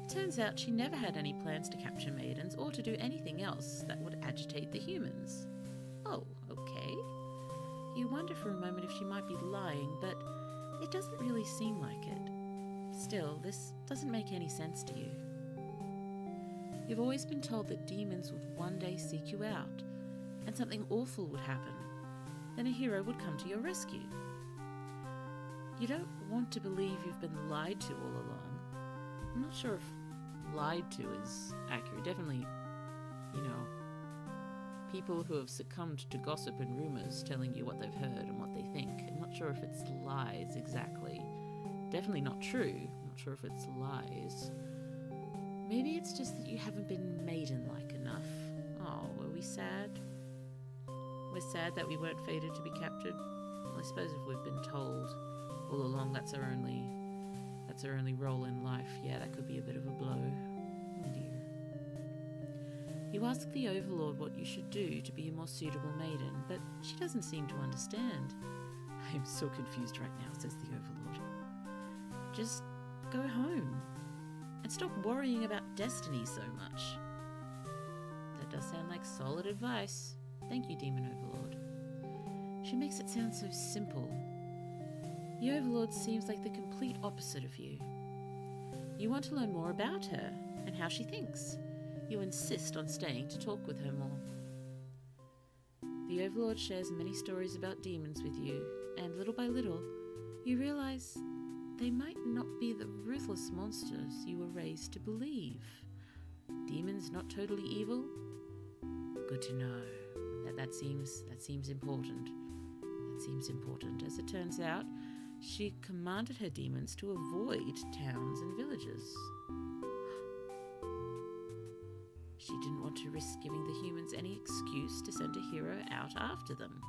It turns out she never had any plans to capture maidens or to do anything else that would agitate the humans. Oh, okay. You wonder for a moment if she might be lying, but it doesn't really seem like it. Still, this doesn't make any sense to you. You've always been told that demons would one day seek you out, and something awful would happen. Then a hero would come to your rescue. You don't want to believe you've been lied to all along. I'm not sure if lied to is accurate. Definitely, people who have succumbed to gossip and rumors telling you what they've heard and what they think. I'm not sure if it's lies exactly. Definitely not true. I'm not sure if it's lies. Maybe it's just that you haven't been maiden-like enough. Oh, were we sad? We're sad that we weren't fated to be captured. Well, I suppose if we've been told all along that's our only role in life, yeah, that could be a bit of a blow. Oh dear. You ask the Overlord what you should do to be a more suitable maiden, but she doesn't seem to understand. I'm so confused right now, says the Overlord. Just go home and stop worrying about destiny so much. That does sound like solid advice. Thank you, Demon Overlord. She makes it sound so simple. The Overlord seems like the complete opposite of you. You want to learn more about her and how she thinks. You insist on staying to talk with her more. The Overlord shares many stories about demons with you, and little by little, you realize they might not be the ruthless monsters you were raised to believe. Demons not totally evil? Good to know. That seems important. That seems important. As it turns out, she commanded her demons to avoid towns and villages. She didn't want to risk giving the humans any excuse to send a hero out after them.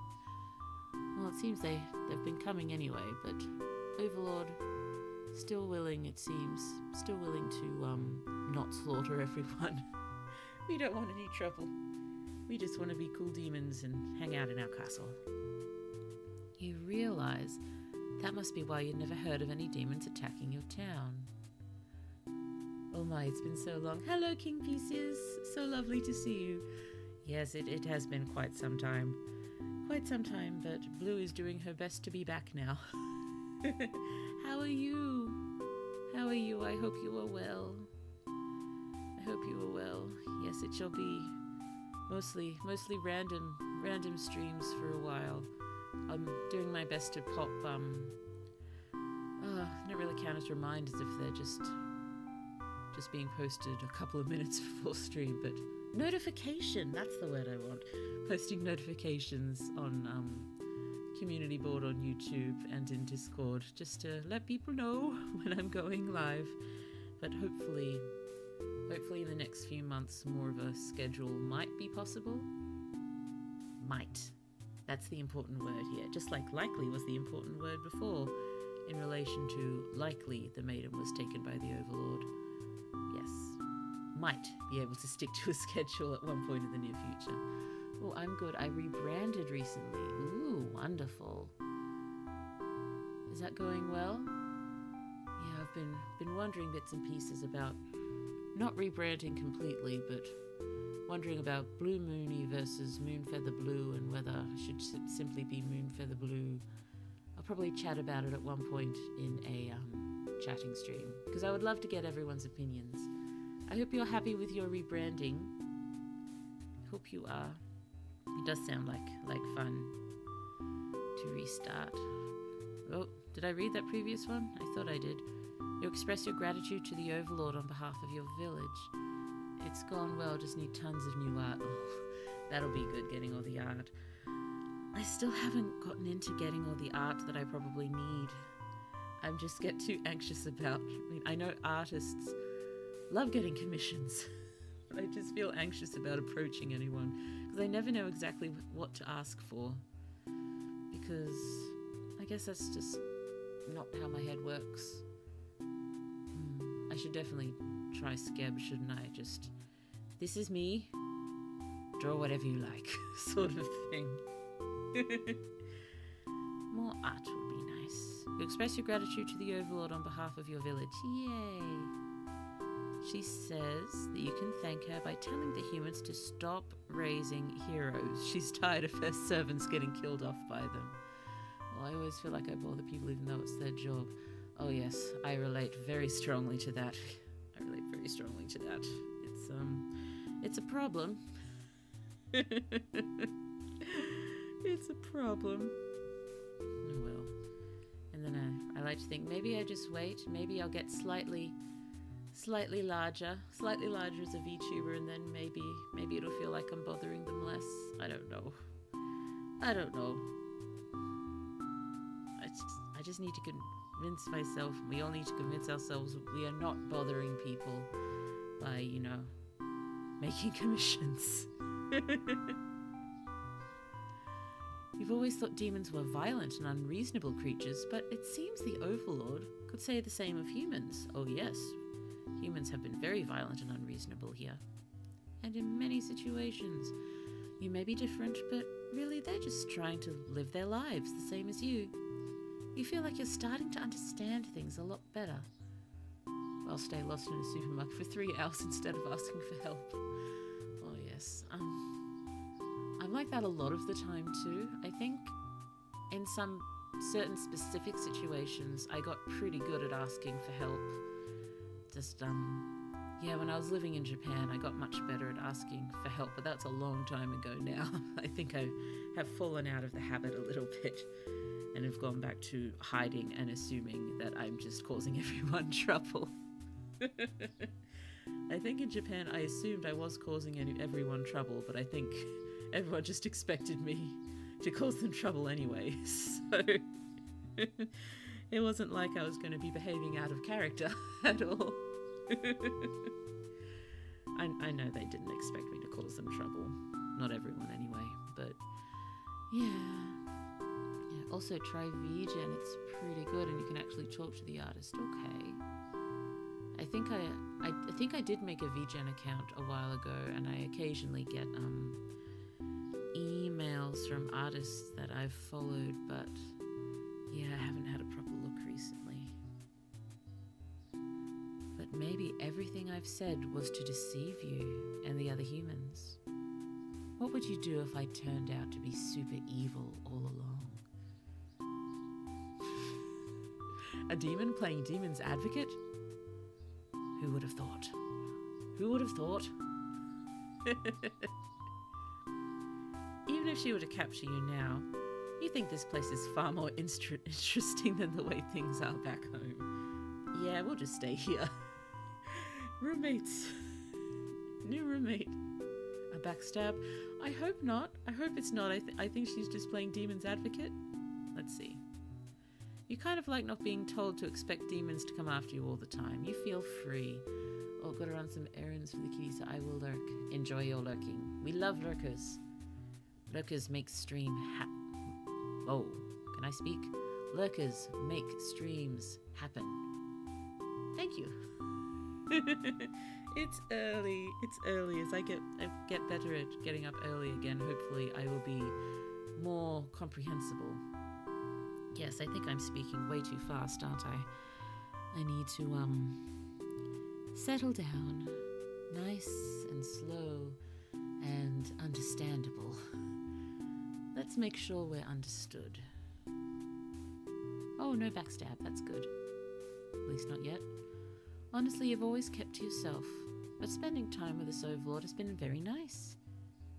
Well, it seems they've been coming anyway, but Overlord, still willing, it seems, to not slaughter everyone. We don't want any trouble. We just want to be cool demons and hang out in our castle. You realize that must be why you'd never heard of any demons attacking your town. Oh my, it's been so long. Hello, King Theseus. So lovely to see you. Yes, it has been quite some time. Quite some time, but Blue is doing her best to be back now. How are you? How are you? I hope you are well. I hope you are well. Yes, it shall be mostly random streams for a while. I'm doing my best to pop not really count as reminders if they're just being posted a couple of minutes before stream, but notification, that's the word I want. Posting notifications on community board on YouTube and in Discord, just to let people know when I'm going live. But hopefully in the next few months more of a schedule might be possible. Might. That's the important word here, just like likely was the important word before in relation to likely the maiden was taken by the Overlord. Yes, might be able to stick to a schedule at one point in the near future. Oh, I'm good. I rebranded recently. Ooh, wonderful. Is that going well? Yeah, I've been wondering bits and pieces about not rebranding completely, but wondering about Blue Moony versus Moonfeather Blue and whether I should simply be Moonfeather Blue. I'll probably chat about it at one point in a chatting stream, because I would love to get everyone's opinions. I hope you're happy with your rebranding. I hope you are. It does sound like fun to restart. Oh, did I read that previous one? I thought I did. You express your gratitude to the Overlord on behalf of your village. It's gone well, just need tons of new art. Oh, that'll be good, getting all the art. I still haven't gotten into getting all the art that I probably need. I just get too anxious about... I know artists love getting commissions, but I just feel anxious about approaching anyone, because I never know exactly what to ask for, because I guess that's just not how my head works. I should definitely try Skeb, shouldn't I? Just, this is me, draw whatever you like, sort of thing. More art would be nice. You express your gratitude to the Overlord on behalf of your village. Yay! She says that you can thank her by telling the humans to stop raising heroes. She's tired of her servants getting killed off by them. Well, I always feel like I bother people even though it's their job. Oh yes, I relate very strongly to that. It's a problem. It's a problem. Oh well. And then I like to think maybe I just wait. Maybe I'll get slightly larger as a VTuber, and then maybe it'll feel like I'm bothering them less. I don't know. I just need to convince myself. We all need to convince ourselves we are not bothering people by, making commissions. You've always thought demons were violent and unreasonable creatures, but it seems the Overlord could say the same of humans. Oh yes, humans have been very violent and unreasonable here. And in many situations. You may be different, but really they're just trying to live their lives the same as you. You feel like you're starting to understand things a lot better. I'll stay lost in a supermarket for 3 hours instead of asking for help. Oh yes, I'm like that a lot of the time too. I think in some certain specific situations I got pretty good at asking for help. Just when I was living in Japan I got much better at asking for help, but that's a long time ago now. I think I have fallen out of the habit a little bit and have gone back to hiding and assuming that I'm just causing everyone trouble. I think in Japan I assumed I was causing everyone trouble, but I think everyone just expected me to cause them trouble anyway, so it wasn't like I was going to be behaving out of character at all. I know they didn't expect me to cause them trouble. Not everyone anyway, but yeah. Also try VGen, it's pretty good and you can actually talk to the artist. Okay. I think I did make a VGen account a while ago, and I occasionally get emails from artists that I've followed, but yeah, I haven't had a proper look recently. But maybe everything I've said was to deceive you and the other humans. What would you do if I turned out to be super evil all along? A demon playing demon's advocate? Who would have thought? Who would have thought? Even if she were to capture you now, you think this place is far more interesting than the way things are back home. Yeah, we'll just stay here. Roommates. New roommate. A backstab? I hope not. I hope it's not. I think she's just playing demon's advocate. Let's see. You kind of like not being told to expect demons to come after you all the time. You feel free. Oh, gotta run some errands for the kitty, so I will lurk. Enjoy your lurking. We love lurkers. Lurkers make stream Oh, can I speak? Lurkers make streams happen. Thank you. It's early. It's early. As I get better at getting up early again, hopefully I will be more comprehensible. Yes, I think I'm speaking way too fast, aren't I? I need to, settle down. Nice and slow and understandable. Let's make sure we're understood. Oh, no backstab. That's good. At least not yet. Honestly, you've always kept to yourself, but spending time with this Overlord has been very nice.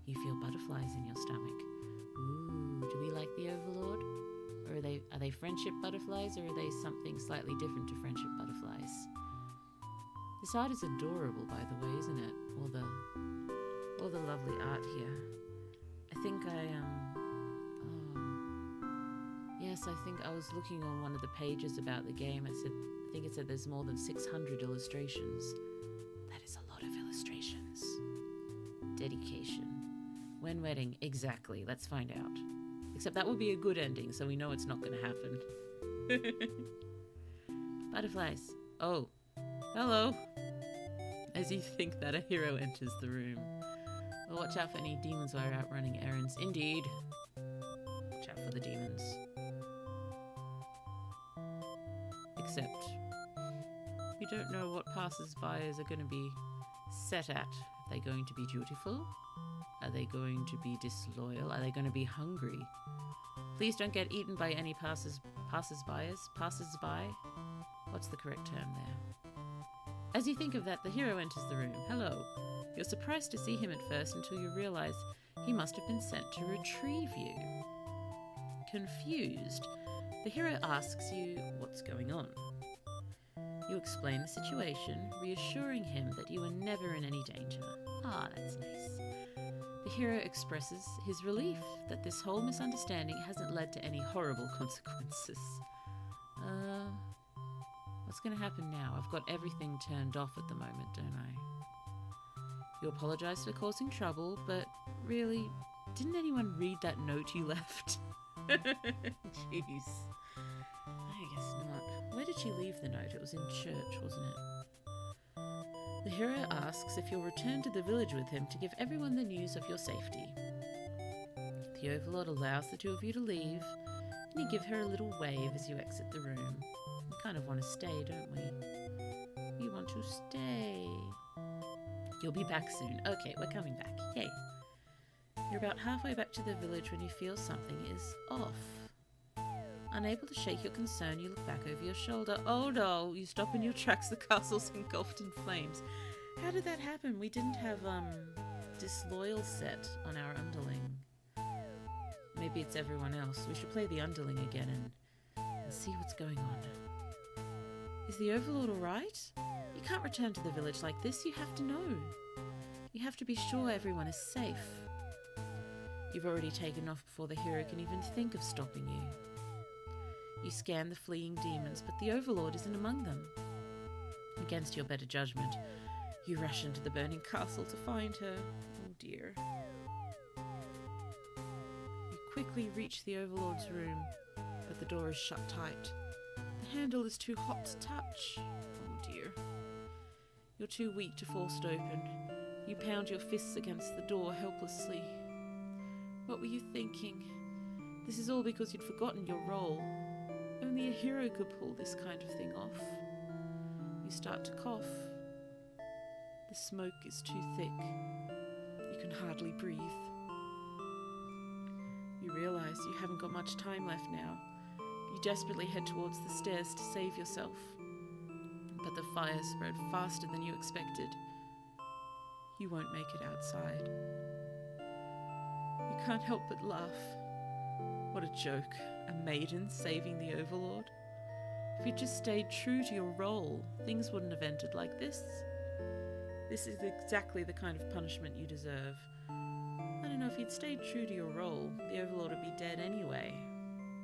You feel butterflies in your stomach. Ooh, do we like the Overlord? Or are they friendship butterflies, or are they something slightly different to friendship butterflies? This art is adorable, by the way, isn't it? All the lovely art here. I think yes, I think I was looking on one of the pages about the game. I think it said there's more than 600 illustrations. That is a lot of illustrations. Dedication. When wedding? Exactly. Let's find out. Except that would be a good ending, so we know it's not going to happen. Butterflies. Oh. Hello. As you think that a hero enters the room. Well, watch out for any demons while you're out running errands. Indeed. Watch out for the demons. Except, you don't know what passers-bys are going to be set at. Are they going to be dutiful? Are they going to be disloyal? Are they going to be hungry? Please don't get eaten by any passers-by. What's the correct term there? As you think of that, the hero enters the room. Hello. You're surprised to see him at first until you realise he must have been sent to retrieve you. Confused, the hero asks you what's going on. You explain the situation, reassuring him that you are never in any danger. Ah, that's nice. The hero expresses his relief that this whole misunderstanding hasn't led to any horrible consequences. What's going to happen now? I've got everything turned off at the moment, don't I? You apologise for causing trouble, but really, didn't anyone read that note you left? Jeez. I guess not. Where did she leave the note? It was in church, wasn't it? The hero asks if you'll return to the village with him to give everyone the news of your safety. The Overlord allows the two of you to leave, and you give her a little wave as you exit the room. We kind of want to stay, don't we? We want to stay. You'll be back soon. Okay, we're coming back. Yay. You're about halfway back to the village when you feel something is off. Unable to shake your concern, you look back over your shoulder. Oh no, you stop in your tracks, the castle's engulfed in flames. How did that happen? We didn't have, disloyal set on our underling. Maybe it's everyone else. We should play the underling again and see what's going on. Is the Overlord alright? You can't return to the village like this, you have to know. You have to be sure everyone is safe. You've already taken off before the hero can even think of stopping you. You scan the fleeing demons, but the Overlord isn't among them. Against your better judgment, you rush into the burning castle to find her. Oh dear. You quickly reach the Overlord's room, but the door is shut tight. The handle is too hot to touch. Oh dear. You're too weak to force it open. You pound your fists against the door helplessly. What were you thinking? This is all because you'd forgotten your role. Only a hero could pull this kind of thing off. You start to cough. The smoke is too thick. You can hardly breathe. You realise you haven't got much time left now. You desperately head towards the stairs to save yourself. But the fire spread faster than you expected. You won't make it outside. You can't help but laugh. What a joke. A maiden saving the Overlord? If you'd just stayed true to your role, things wouldn't have ended like this. This is exactly the kind of punishment you deserve. I don't know, if you'd stayed true to your role, the Overlord would be dead anyway.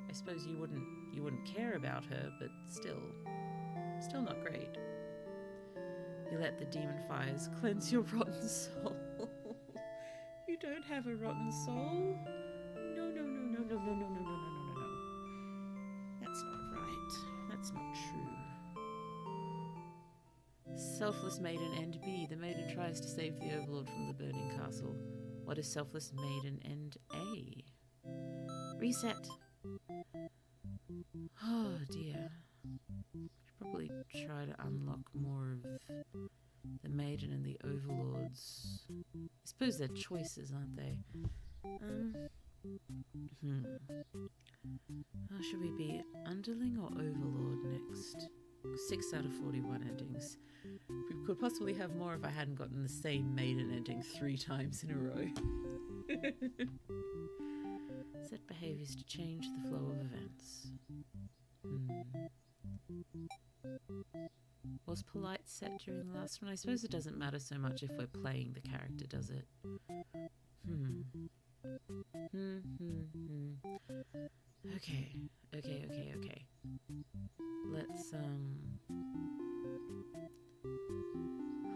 I suppose you wouldn't care about her, but still not great. You let the demon fires cleanse your rotten soul. You don't have a rotten soul? No. That's not right. That's not true. Selfless Maiden End B. The maiden tries to save the Overlord from the burning castle. What is Selfless Maiden End A? Reset. Oh dear. Should probably try to unlock more of the maiden and the Overlords. I suppose they're choices, aren't they? Should we be Underling or Overlord next? 6 out of 41 endings. We could possibly have more if I hadn't gotten the same maiden ending 3 times in a row. Set behaviours to change the flow of events. Was polite set during the last one? I suppose it doesn't matter so much if we're playing the character, does it? Okay.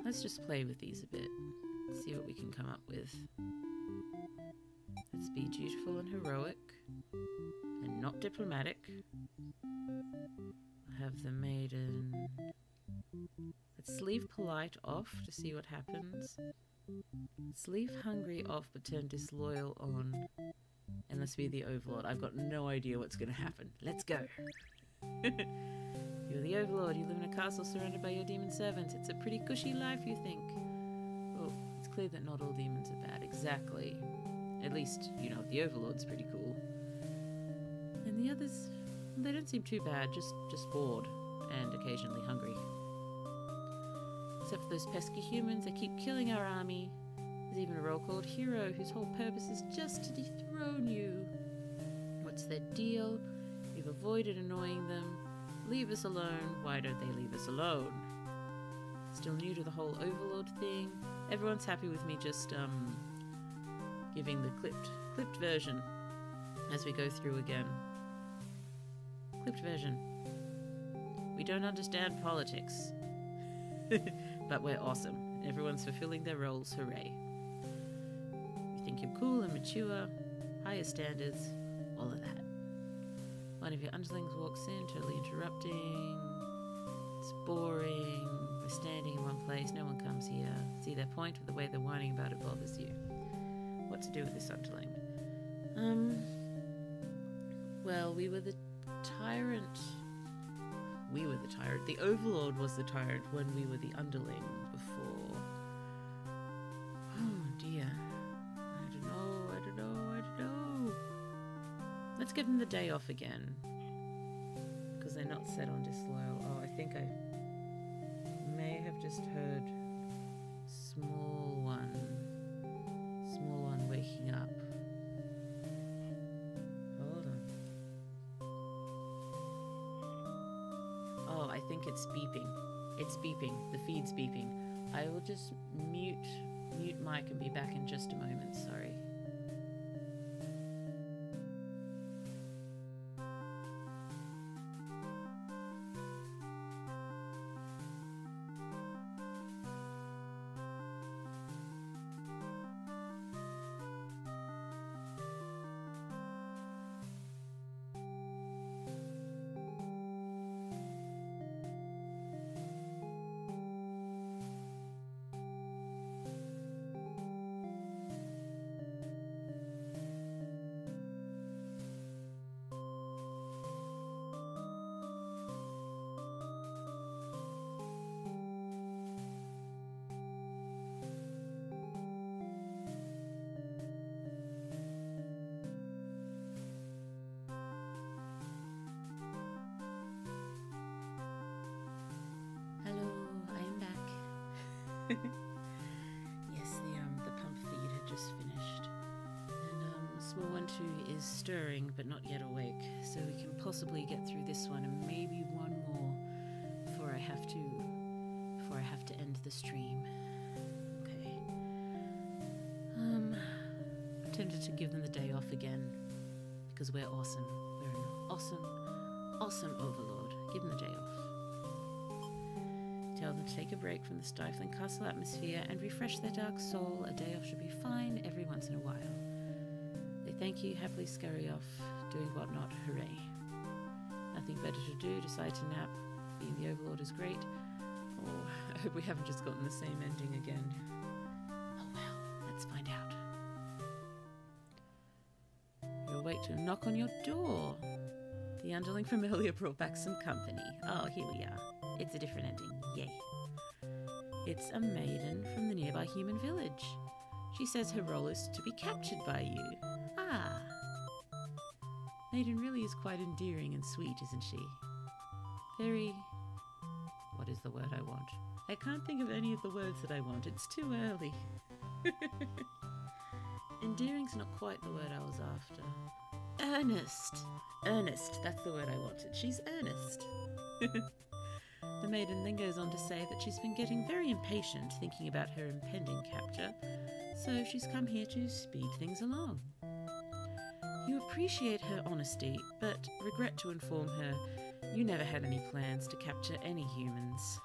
Let's just play with these a bit. See what we can come up with. Let's be dutiful and heroic, and not diplomatic. Have the maiden. Let's leave polite off to see what happens. Let's leave hungry off but turn disloyal on. And let's be the overlord. I've got no idea what's going to happen. Let's go. You're the overlord. You live in a castle surrounded by your demon servants. It's a pretty cushy life, you think. Oh, it's clear that not all demons are bad. Exactly. At least, you know, the overlord's pretty cool. And the others, they don't seem too bad. Just bored and occasionally hungry. Except for those pesky humans, they keep killing our army. There's even a role called hero whose whole purpose is just to dethrone you. What's their deal? We've avoided annoying them. Leave us alone. Why don't they leave us alone? Still new to the whole overlord thing. Everyone's happy with me just giving the clipped version as we go through again. Clipped version. We don't understand politics. But we're awesome. Everyone's fulfilling their roles. Hooray. We think you're cool and mature. Higher standards. All of that. One of your underlings walks in, totally interrupting. It's boring. We're standing in one place. No one comes here. See their point, but the way they're whining about it bothers you. What to do with this underling? Well, we were the tyrant. We were the tyrant. The overlord was the tyrant when we were the underling before. Oh dear. I don't know. Let's give them the day off again. Because they're not set on disloyal. Oh, I think I may have just heard small one waking up. Hold on. Oh, I think it's beeping. It's beeping. The feed's beeping. I will just mute Mike and be back in just a moment. Sorry. Yes, the pump feed had just finished. And small one too is stirring but not yet awake, so we can possibly get through this one and maybe one more before I have to end the stream. Okay. I'm tempted to give them the day off again because we're awesome. We're an awesome overlord. Give them the day off. Tell them to take a break from the stifling castle atmosphere and refresh their dark soul. A day off should be fine every once in a while. They thank you, happily scurry off, doing whatnot. Hooray. Nothing better to do, decide to nap. Being the overlord is great. Oh, I hope we haven't just gotten the same ending again. Oh well, let's find out. You're awake to a knock on your door. The underling from earlier brought back some company. Oh, here we are. It's a different ending. Yay. It's a maiden from the nearby human village. She says her role is to be captured by you. Ah. Maiden really is quite endearing and sweet, isn't she? Very... What is the word I want? I can't think of any of the words that I want. It's too early. Endearing's not quite the word I was after. Earnest. Earnest, that's the word I wanted. She's earnest. The maiden then goes on to say that she's been getting very impatient thinking about her impending capture, so she's come here to speed things along. You appreciate her honesty, but regret to inform her you never had any plans to capture any humans.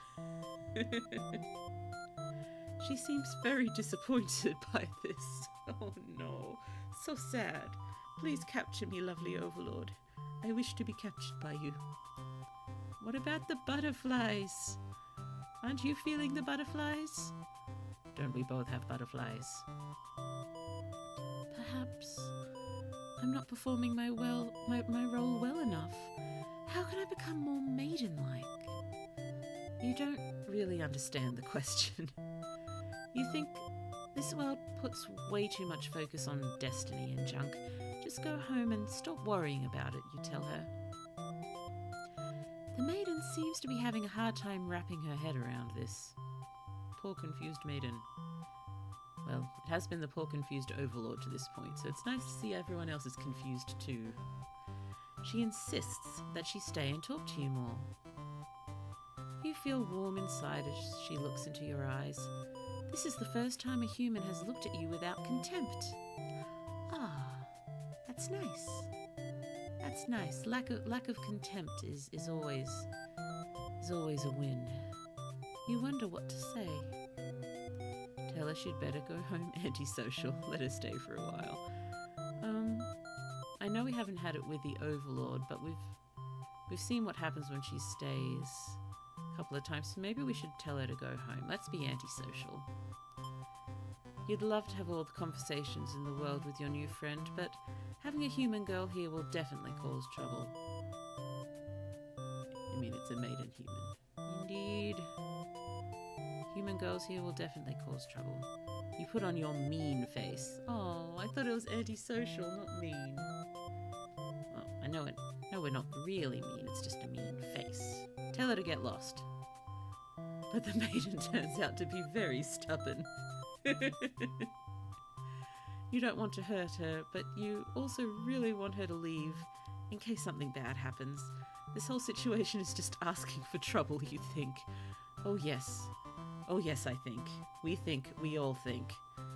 She seems very disappointed by this. Oh no, so sad. Please capture me, lovely overlord. I wish to be captured by you. What about the butterflies? Aren't you feeling the butterflies? Don't we both have butterflies? Perhaps I'm not performing my role well enough. How can I become more maiden-like? You don't really understand the question. You think this world puts way too much focus on destiny and junk. Just go home and stop worrying about it, you tell her. The maiden seems to be having a hard time wrapping her head around this. Poor confused maiden. Well, it has been the poor confused overlord to this point, so it's nice to see everyone else is confused too. She insists that she stay and talk to you more. You feel warm inside as she looks into your eyes. This is the first time a human has looked at you without contempt. Ah, that's nice. That's nice. Lack of contempt is always a win. You wonder what to say. Tell her she'd better go home antisocial. Let her stay for a while. I know we haven't had it with the Overlord, but we've seen what happens when she stays a couple of times, so maybe we should tell her to go home. Let's be antisocial. You'd love to have all the conversations in the world with your new friend, but having a human girl here will definitely cause trouble. I mean, it's a maiden human. Indeed. Human girls here will definitely cause trouble. You put on your mean face. Oh, I thought it was antisocial, not mean. Well, I know it. No, we're not really mean. It's just a mean face. Tell her to get lost. But the maiden turns out to be very stubborn. You don't want to hurt her, but you also really want her to leave in case something bad happens. This whole situation is just asking for trouble, you think. Oh yes. Oh yes, I think. We all think.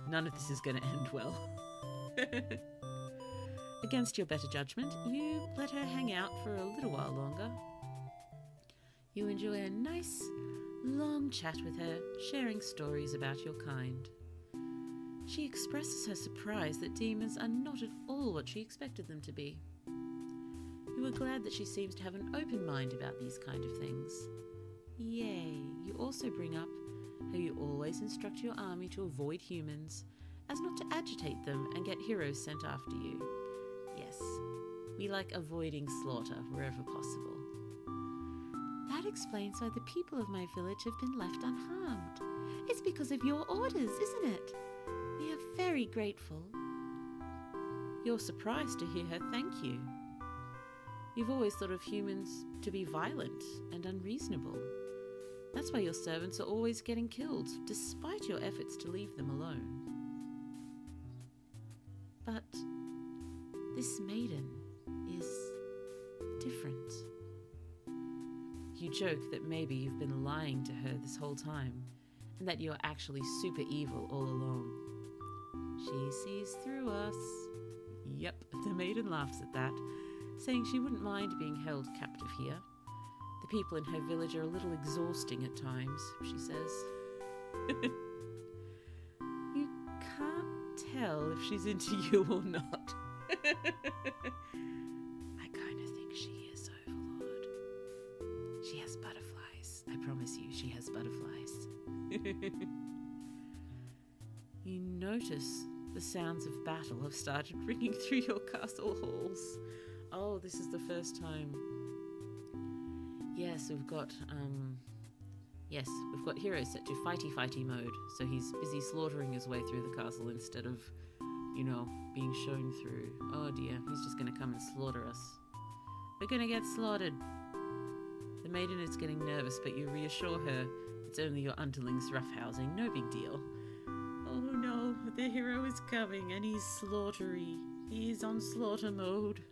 None of this is going to end well. Against your better judgment, you let her hang out for a little while longer. You enjoy a nice, long chat with her, sharing stories about your kind. She expresses her surprise that demons are not at all what she expected them to be. You are glad that she seems to have an open mind about these kind of things. Yay! You also bring up how you always instruct your army to avoid humans, as not to agitate them and get heroes sent after you. Yes, we like avoiding slaughter wherever possible. That explains why the people of my village have been left unharmed. It's because of your orders, isn't it? We are very grateful. You're surprised to hear her thank you. You've always thought of humans to be violent and unreasonable. That's why your servants are always getting killed, despite your efforts to leave them alone. But this maiden is different. You joke that maybe you've been lying to her this whole time, and that you're actually super evil all along. She sees through us. Yep, the maiden laughs at that, saying she wouldn't mind being held captive here. The people in her village are a little exhausting at times, she says. You can't tell if she's into you or not. I kind of think she is, Overlord. She has butterflies. I promise you, she has butterflies. You notice the sounds of battle have started ringing through your castle halls. Oh, this is the first time. Yes, we've got Hero set to fighty mode, so he's busy slaughtering his way through the castle instead of, being shown through. Oh dear, he's just going to come and slaughter us. We're going to get slaughtered. The maiden is getting nervous, but you reassure her it's only your underlings roughhousing, no big deal. Oh no, the hero is coming and he's slaughtery. He's on slaughter mode.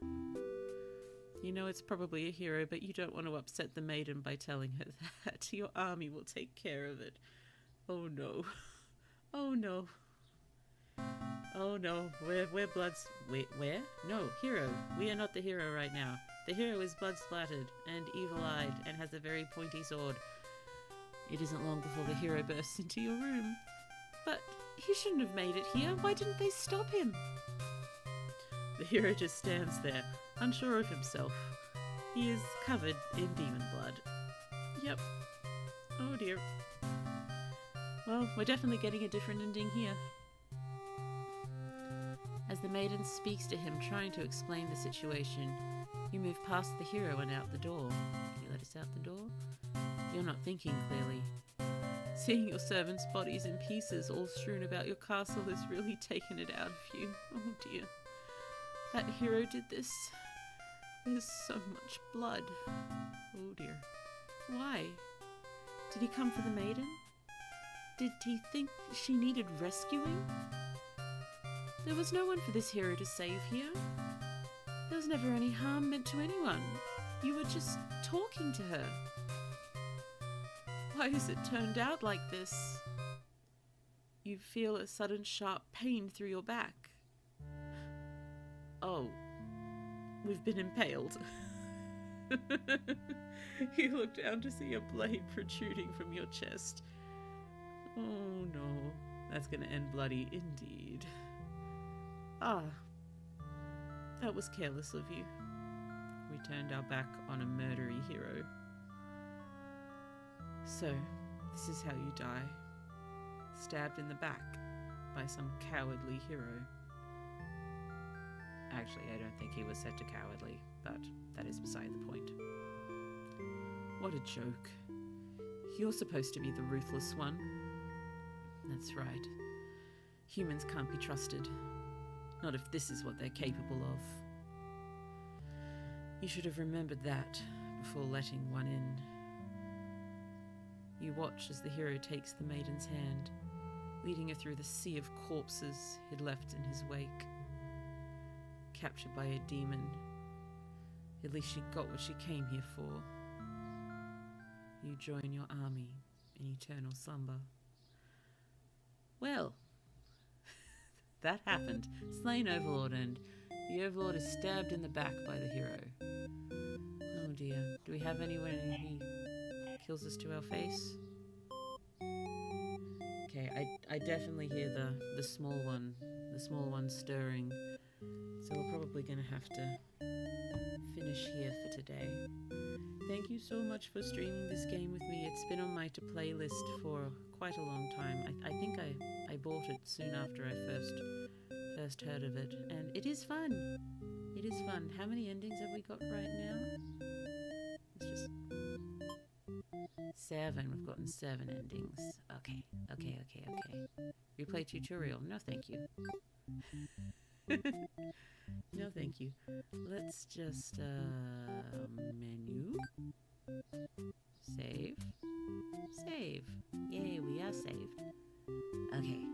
You know it's probably a hero, but you don't want to upset the maiden by telling her that. Your army will take care of it. Oh no. Oh no. Oh no. We're bloods. Wait, where? No, hero. We are not the hero right now. The hero is blood-splattered and evil-eyed and has a very pointy sword. It isn't long before the hero bursts into your room. But he shouldn't have made it here. Why didn't they stop him? The hero just stands there, unsure of himself. He is covered in demon blood. Yep. Oh dear. Well, we're definitely getting a different ending here. As the maiden speaks to him, trying to explain the situation, you move past the hero and out the door. Can you let us out the door? You're not thinking clearly. Seeing your servants' bodies in pieces all strewn about your castle has really taken it out of you. Oh dear. That hero did this. There's so much blood. Oh dear. Why? Did he come for the maiden? Did he think she needed rescuing? There was no one for this hero to save here. There was never any harm meant to anyone. You were just talking to her. Why has it turned out like this? You feel a sudden sharp pain through your back. Oh, we've been impaled. You look down to see a blade protruding from your chest. Oh no, that's gonna end bloody indeed. Ah, that was careless of you. We turned our back on a murdery hero. So, this is how you die. Stabbed in the back by some cowardly hero. Actually, I don't think he was set to cowardly, but that is beside the point. What a joke. You're supposed to be the ruthless one. That's right. Humans can't be trusted. Not if this is what they're capable of. You should have remembered that before letting one in. You watch as the hero takes the maiden's hand, leading her through the sea of corpses he'd left in his wake. Captured by a demon. At least she got what she came here for. You join your army in eternal slumber. Well, that happened. Slain Overlord, and the Overlord is stabbed in the back by the hero. Oh dear. Do we have anyone he kills us to our face? Okay, I definitely hear the small one stirring. So we're probably going to have to finish here for today. Thank you so much for streaming this game with me. It's been on my to-play list for quite a long time. I think I bought it soon after I first heard of it, and it is fun. It is fun. How many endings have we got right now? It's just 7. We've gotten 7 endings. Okay. Replay tutorial. No, thank you. No, thank you. Let's just, menu. Save. Save. Yay, we are saved. Okay.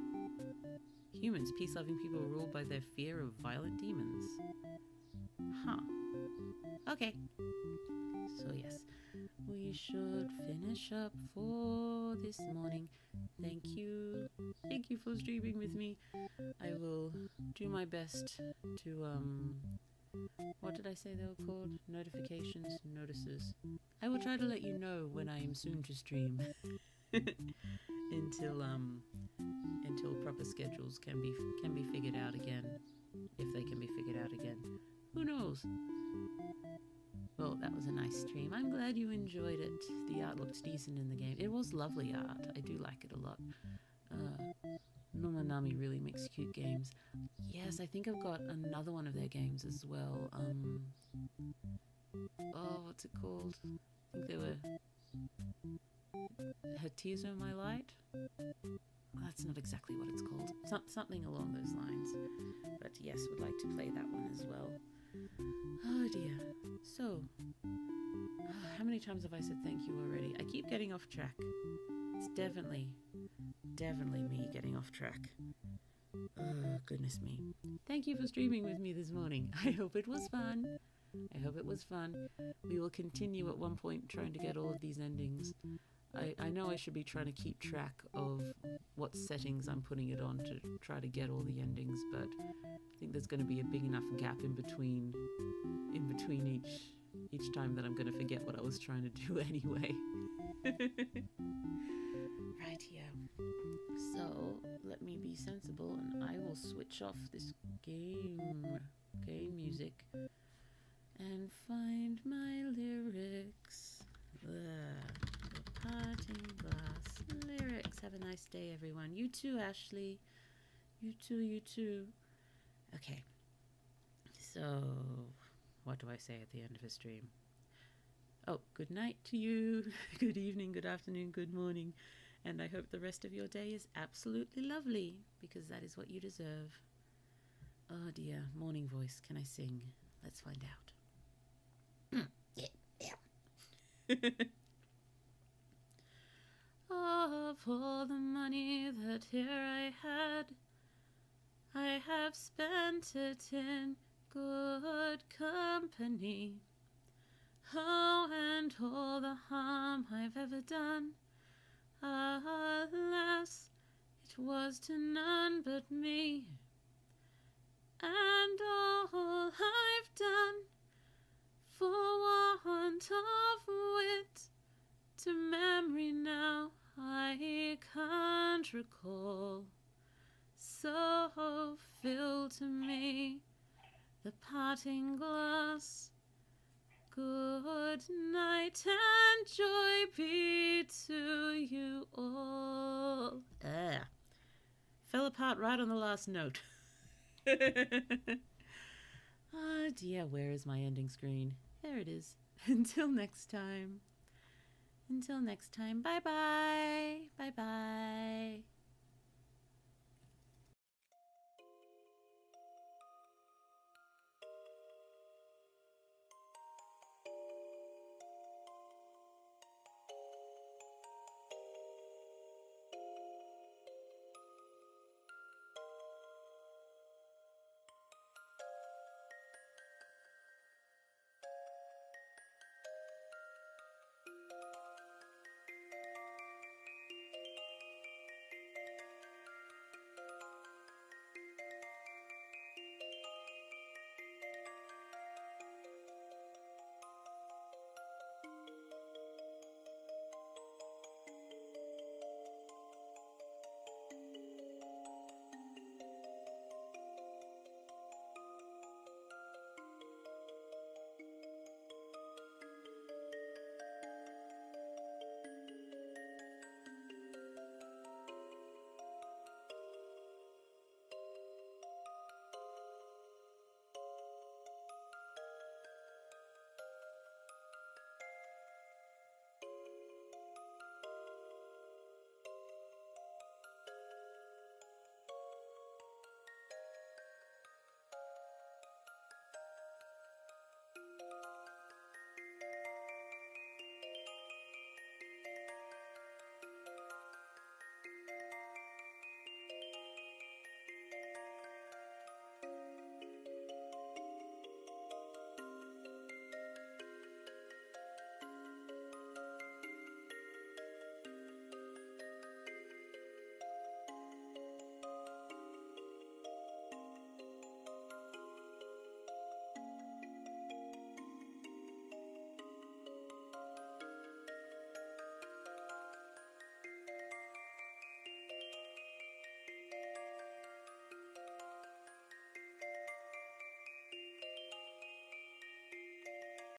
Humans, peace-loving people ruled by their fear of violent demons. Huh. Okay. So yes, we should finish up for this morning. Thank you. Thank you for streaming with me. I will do my best to, what did I say they were called? Notifications, notices. I will try to let you know when I am soon to stream. until proper schedules can be figured out again. If they can be figured out again. Who knows? Well, that was a nice stream. I'm glad you enjoyed it. The art looked decent in the game. It was lovely art. I do like it a lot. Nomanami really makes cute games. Yes, I think I've got another one of their games as well. Oh, what's it called? I think they were... Her Tears Are My Light? That's not exactly what it's called. Something along those lines. But yes, would like to play that one as well. Oh dear. So, how many times have I said thank you already? I keep getting off track. It's definitely me getting off track. Oh, goodness me. Thank you for streaming with me this morning. I hope it was fun. We will continue at one point trying to get all of these endings. I know I should be trying to keep track of what settings I'm putting it on to try to get all the endings, but I think there's going to be a big enough gap in between each time that I'm going to forget what I was trying to do anyway. Right here. So let me be sensible, and I will switch off this game music and find my lyrics. The parting glass lyrics. Have a nice day, everyone. You too, Ashley. You too, you too. Okay. So, what do I say at the end of a stream? Oh, good night to you. Good evening, good afternoon, good morning. And I hope the rest of your day is absolutely lovely, because that is what you deserve. Oh dear, morning voice. Can I sing? Let's find out. Yeah. Of all the money that here I had, I have spent it in good company. Oh, and all the harm I've ever done, alas, it was to none but me. And all I've done, for want of wit, to memory now I can't recall. So fill to me the parting glass. Good night and joy be to you all. Fell apart right on the last note. Oh dear, where is my ending screen? There it is. Until next time. Until next time. Bye bye. Bye bye.